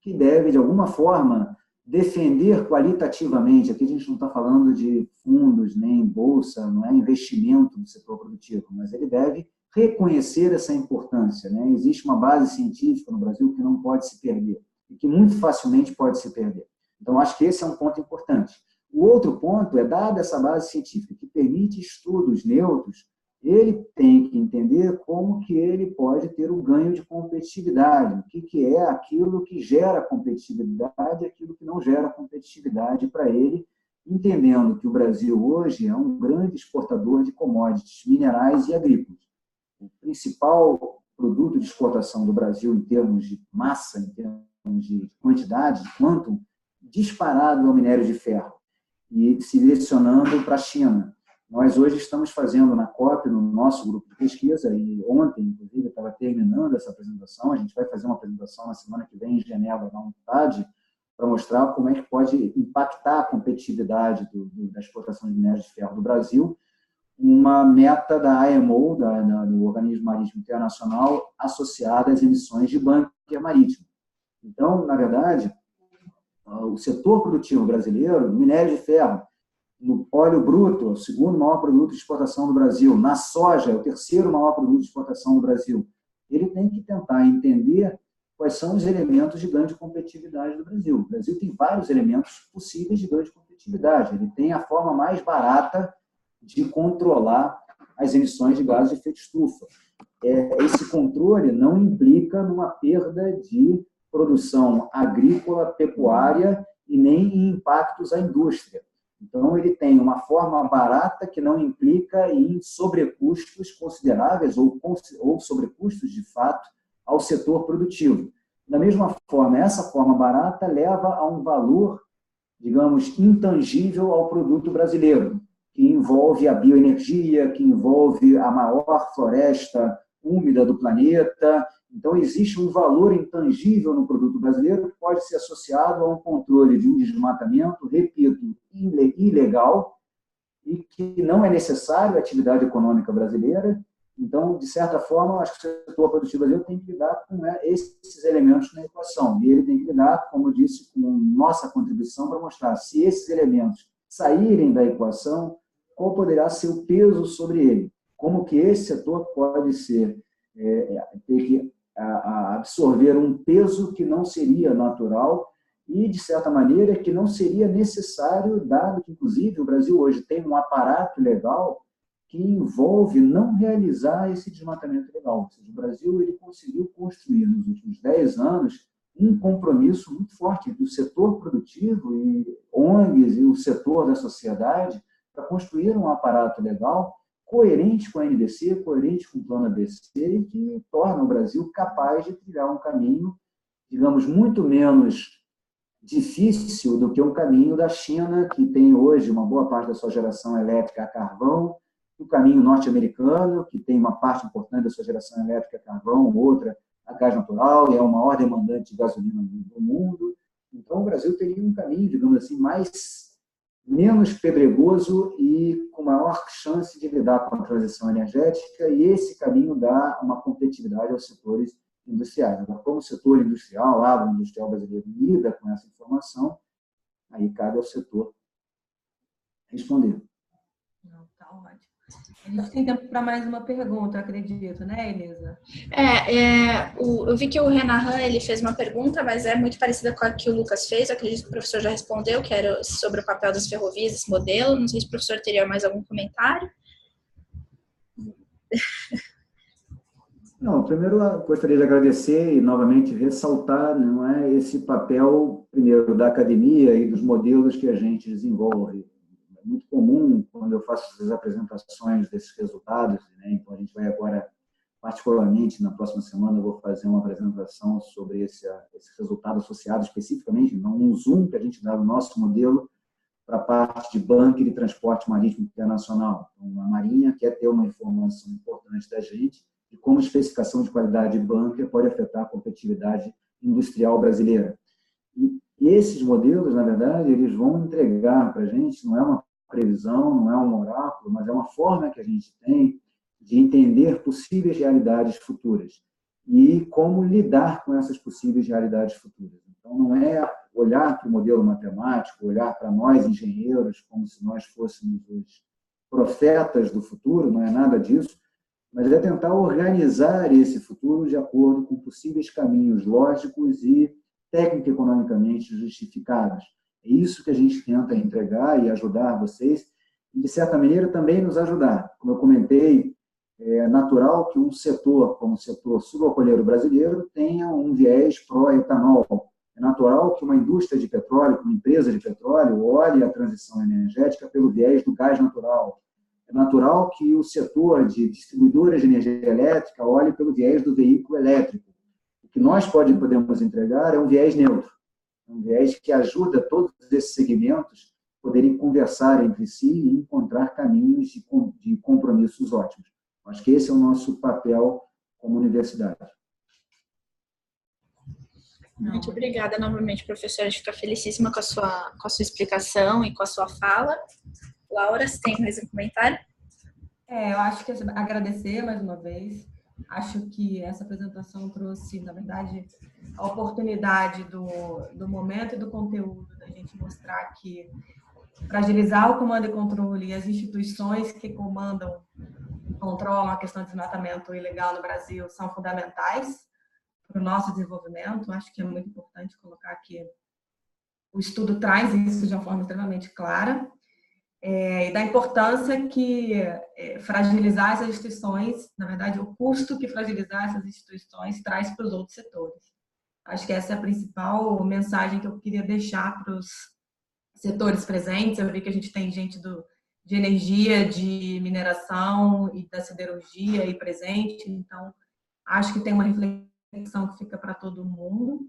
que deve, de alguma forma, defender qualitativamente. Aqui a gente não está falando de fundos, nem bolsa, não é investimento no setor produtivo, mas ele deve reconhecer essa importância, né? Existe uma base científica no Brasil que não pode se perder, e que muito facilmente pode se perder. Então, acho que esse é um ponto importante. O outro ponto é, dada essa base científica que permite estudos neutros, ele tem que entender como que ele pode ter um ganho de competitividade, o que é aquilo que gera competitividade e aquilo que não gera competitividade para ele, entendendo que o Brasil hoje é um grande exportador de commodities, minerais e agrícolas. O principal produto de exportação do Brasil em termos de massa, em termos de quantidade, de quantum, disparado é o minério de ferro, e se direcionando para a China. Nós hoje estamos fazendo na COP, no nosso grupo de pesquisa, e ontem, inclusive, eu estava terminando essa apresentação, a gente vai fazer uma apresentação na semana que vem em Genebra, na UNCTAD, para mostrar como é que pode impactar a competitividade da exportação de minério de ferro do Brasil, uma meta da IMO, do Organismo Marítimo Internacional, associada às emissões de bunker marítimo. Então, na verdade, o setor produtivo brasileiro, minério de ferro, no óleo bruto, o segundo maior produto de exportação do Brasil, na soja, o terceiro maior produto de exportação do Brasil, ele tem que tentar entender quais são os elementos de ganho de competitividade do Brasil. O Brasil tem vários elementos possíveis de ganho de competitividade. Ele tem a forma mais barata de controlar as emissões de gases de efeito estufa. Esse controle não implica numa perda de produção agrícola, pecuária e nem em impactos à indústria. Então, ele tem uma forma barata que não implica em sobrecustos consideráveis ou sobrecustos, de fato, ao setor produtivo. Da mesma forma, essa forma barata leva a um valor, digamos, intangível ao produto brasileiro, que envolve a bioenergia, que envolve a maior floresta úmida do planeta. Então, existe um valor intangível no produto brasileiro que pode ser associado a um controle de um desmatamento, repito, ilegal, e que não é necessário à atividade econômica brasileira. Então, de certa forma, acho que o setor produtivo brasileiro tem que lidar com esses elementos na equação. E ele tem que lidar, como eu disse, com nossa contribuição para mostrar se esses elementos saírem da equação, qual poderá ser o peso sobre ele. Como que esse setor pode ser, ter que absorver um peso que não seria natural e, de certa maneira, que não seria necessário, dado que, inclusive, o Brasil hoje tem um aparato legal que envolve não realizar esse desmatamento legal. Ou seja, o Brasil ele conseguiu construir, nos últimos 10 anos, um compromisso muito forte entre o setor produtivo e ONGs e o setor da sociedade para construir um aparato legal coerente com a NDC, coerente com o plano ABC e que torna o Brasil capaz de trilhar um caminho, digamos, muito menos difícil do que um caminho da China, que tem hoje uma boa parte da sua geração elétrica a carvão, o caminho norte-americano, que tem uma parte importante da sua geração elétrica a carvão, outra a gás natural, e é o maior demandante de gasolina do mundo. Então, o Brasil teria um caminho, digamos assim, menos pedregoso e com maior chance de lidar com a transição energética, e esse caminho dá uma competitividade aos setores industriais. Agora, como o setor industrial, agroindustrial brasileiro, lida com essa informação, aí cabe ao setor responder. Não, tá ótimo. A gente tem tempo para mais uma pergunta, acredito, né, Elisa? Eu vi que o Renan ele fez uma pergunta, mas é muito parecida com a que o Lucas fez. Eu acredito que o professor já respondeu, que era sobre o papel das ferrovias, esse modelo. Não sei se o professor teria mais algum comentário. Não, primeiro eu gostaria de agradecer e novamente ressaltar, não é, esse papel, primeiro, da academia e dos modelos que a gente desenvolve. É muito comum, quando eu faço as apresentações desses resultados, né, então a gente vai agora, particularmente na próxima semana, eu vou fazer uma apresentação sobre esse resultado associado especificamente, então um zoom que a gente dá no nosso modelo para a parte de bunker e transporte marítimo internacional. Então, a Marinha quer ter uma informação importante da gente de como a especificação de qualidade de bunker pode afetar a competitividade industrial brasileira. E esses modelos, na verdade, eles vão entregar para a gente, não é uma previsão, não é um oráculo, mas é uma forma que a gente tem de entender possíveis realidades futuras e como lidar com essas possíveis realidades futuras. Então, não é olhar para o modelo matemático, olhar para nós, engenheiros, como se nós fôssemos os profetas do futuro, não é nada disso, mas é tentar organizar esse futuro de acordo com possíveis caminhos lógicos e técnico-economicamente justificados. É isso que a gente tenta entregar e ajudar vocês, e, de certa maneira, também nos ajudar. Como eu comentei, é natural que um setor, como o setor sucroalcooleiro brasileiro, tenha um viés pró-etanol. É natural que uma indústria de petróleo, uma empresa de petróleo, olhe a transição energética pelo viés do gás natural. É natural que o setor de distribuidoras de energia elétrica olhe pelo viés do veículo elétrico. O que nós podemos entregar é um viés neutro, um viés que ajuda todos esses segmentos a poderem conversar entre si e encontrar caminhos de compromissos ótimos. Acho que esse é o nosso papel como universidade. Muito obrigada novamente, professora. A gente fica felicíssima com a sua explicação e com a sua fala. Laura, você tem mais um comentário? Eu acho que agradecer mais uma vez. Acho que essa apresentação trouxe, na verdade, a oportunidade do momento e do conteúdo, da gente mostrar que fragilizar o comando e controle e as instituições que comandam e controlam a questão de desmatamento ilegal no Brasil são fundamentais para o nosso desenvolvimento. Acho que é muito importante colocar que o estudo traz isso de uma forma extremamente clara. E da importância que fragilizar essas instituições, na verdade, o custo que fragilizar essas instituições traz para os outros setores. Acho que essa é a principal mensagem que eu queria deixar para os setores presentes. Eu vi que a gente tem gente de energia, de mineração e da siderurgia aí presente, então acho que tem uma reflexão que fica para todo mundo.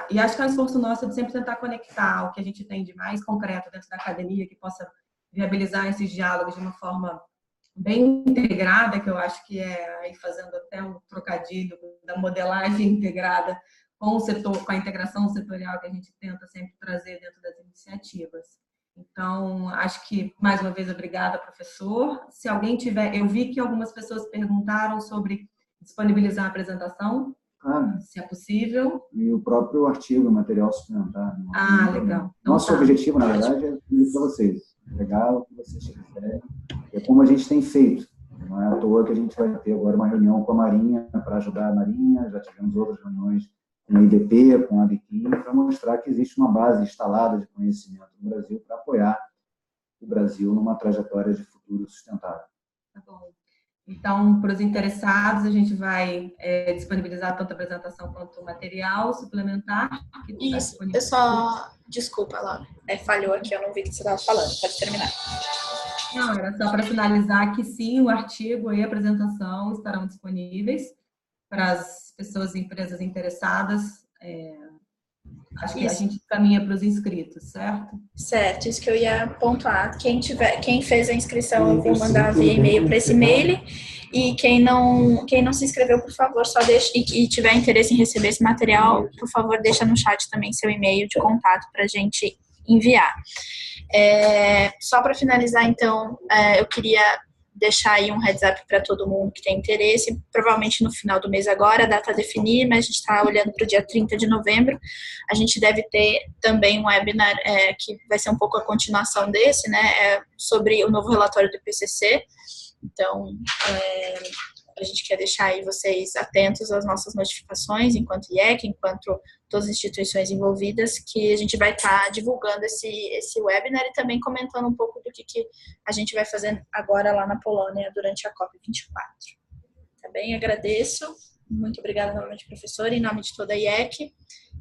E acho que é um esforço nosso de sempre tentar conectar o que a gente tem de mais concreto dentro da academia, que possa viabilizar esses diálogos de uma forma bem integrada, que eu acho que aí fazendo até um trocadilho da modelagem integrada com o setor, com a integração setorial que a gente tenta sempre trazer dentro das iniciativas. Então, acho que, mais uma vez, obrigada, professor. Se alguém tiver... Eu vi que algumas pessoas perguntaram sobre disponibilizar a apresentação, se é possível. E o próprio artigo, o material suplementar. Legal. Então, nosso objetivo, na verdade, é pedir para vocês. Legal o que vocês quiserem. É como a gente tem feito. Não é à toa que a gente vai ter agora uma reunião com a Marinha para ajudar a Marinha. Já tivemos outras reuniões com a IDP, com a Biquim, para mostrar que existe uma base instalada de conhecimento no Brasil para apoiar o Brasil numa trajetória de futuro sustentável. Tá bom. Então, para os interessados, a gente vai disponibilizar tanto a apresentação quanto o material suplementar. Isso, desculpa, Laura. Falhou aqui, eu não vi o que você estava falando. Pode terminar. Não, era só para finalizar que sim, o artigo e a apresentação estarão disponíveis para as pessoas e empresas interessadas Acho que a gente caminha para os inscritos, certo? Certo, isso que eu ia pontuar. Quem fez a inscrição, eu vou mandar via e-mail para esse e-mail. E quem não se inscreveu, por favor, só deixe, e tiver interesse em receber esse material, por favor, deixa no chat também seu e-mail de contato para a gente enviar. Só para finalizar, então, eu queria deixar aí um heads up para todo mundo que tem interesse, provavelmente no final do mês agora, a data a definir, mas a gente está olhando para o dia 30 de novembro, a gente deve ter também um webinar que vai ser um pouco a continuação desse, né, sobre o novo relatório do IPCC, então a gente quer deixar aí vocês atentos às nossas notificações, enquanto IEC, enquanto todas as instituições envolvidas, que a gente vai estar divulgando esse webinar e também comentando um pouco do que a gente vai fazer agora lá na Polônia durante a COP24. Tá bem? Agradeço. Muito obrigada novamente, professora, em nome de toda a IEC,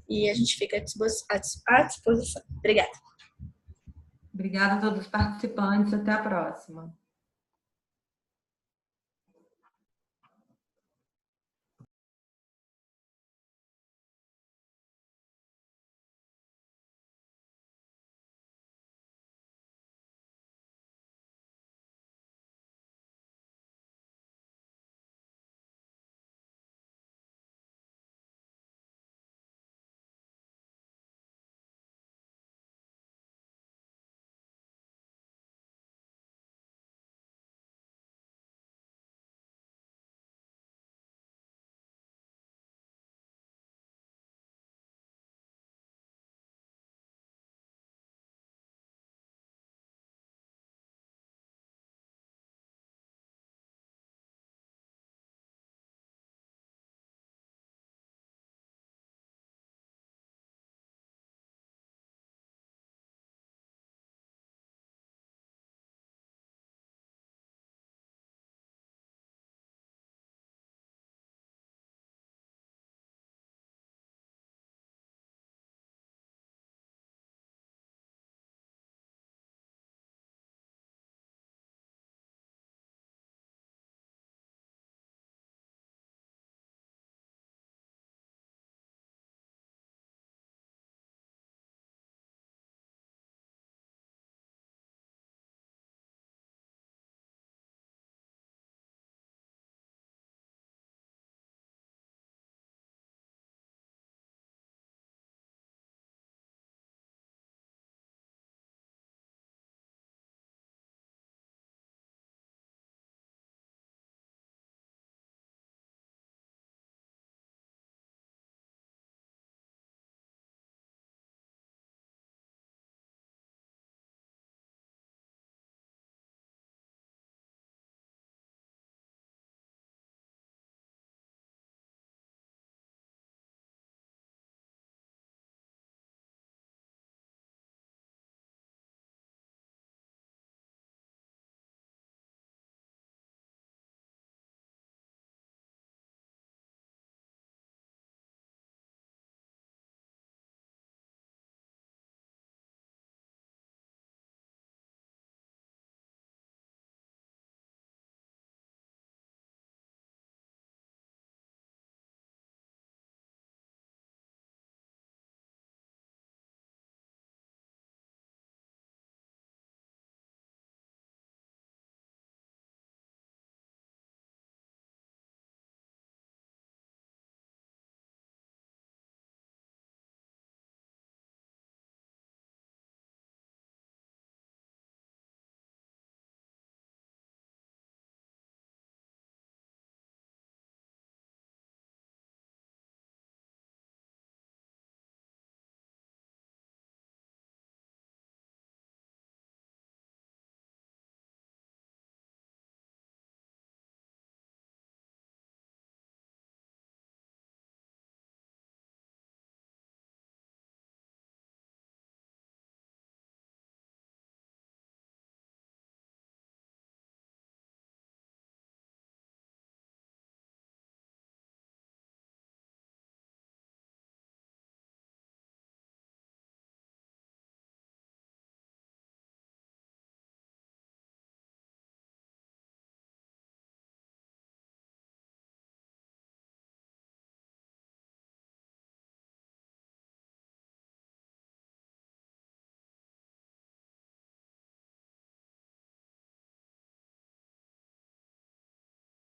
e a gente fica à disposição. Obrigada. Obrigada a todos os participantes. Até a próxima.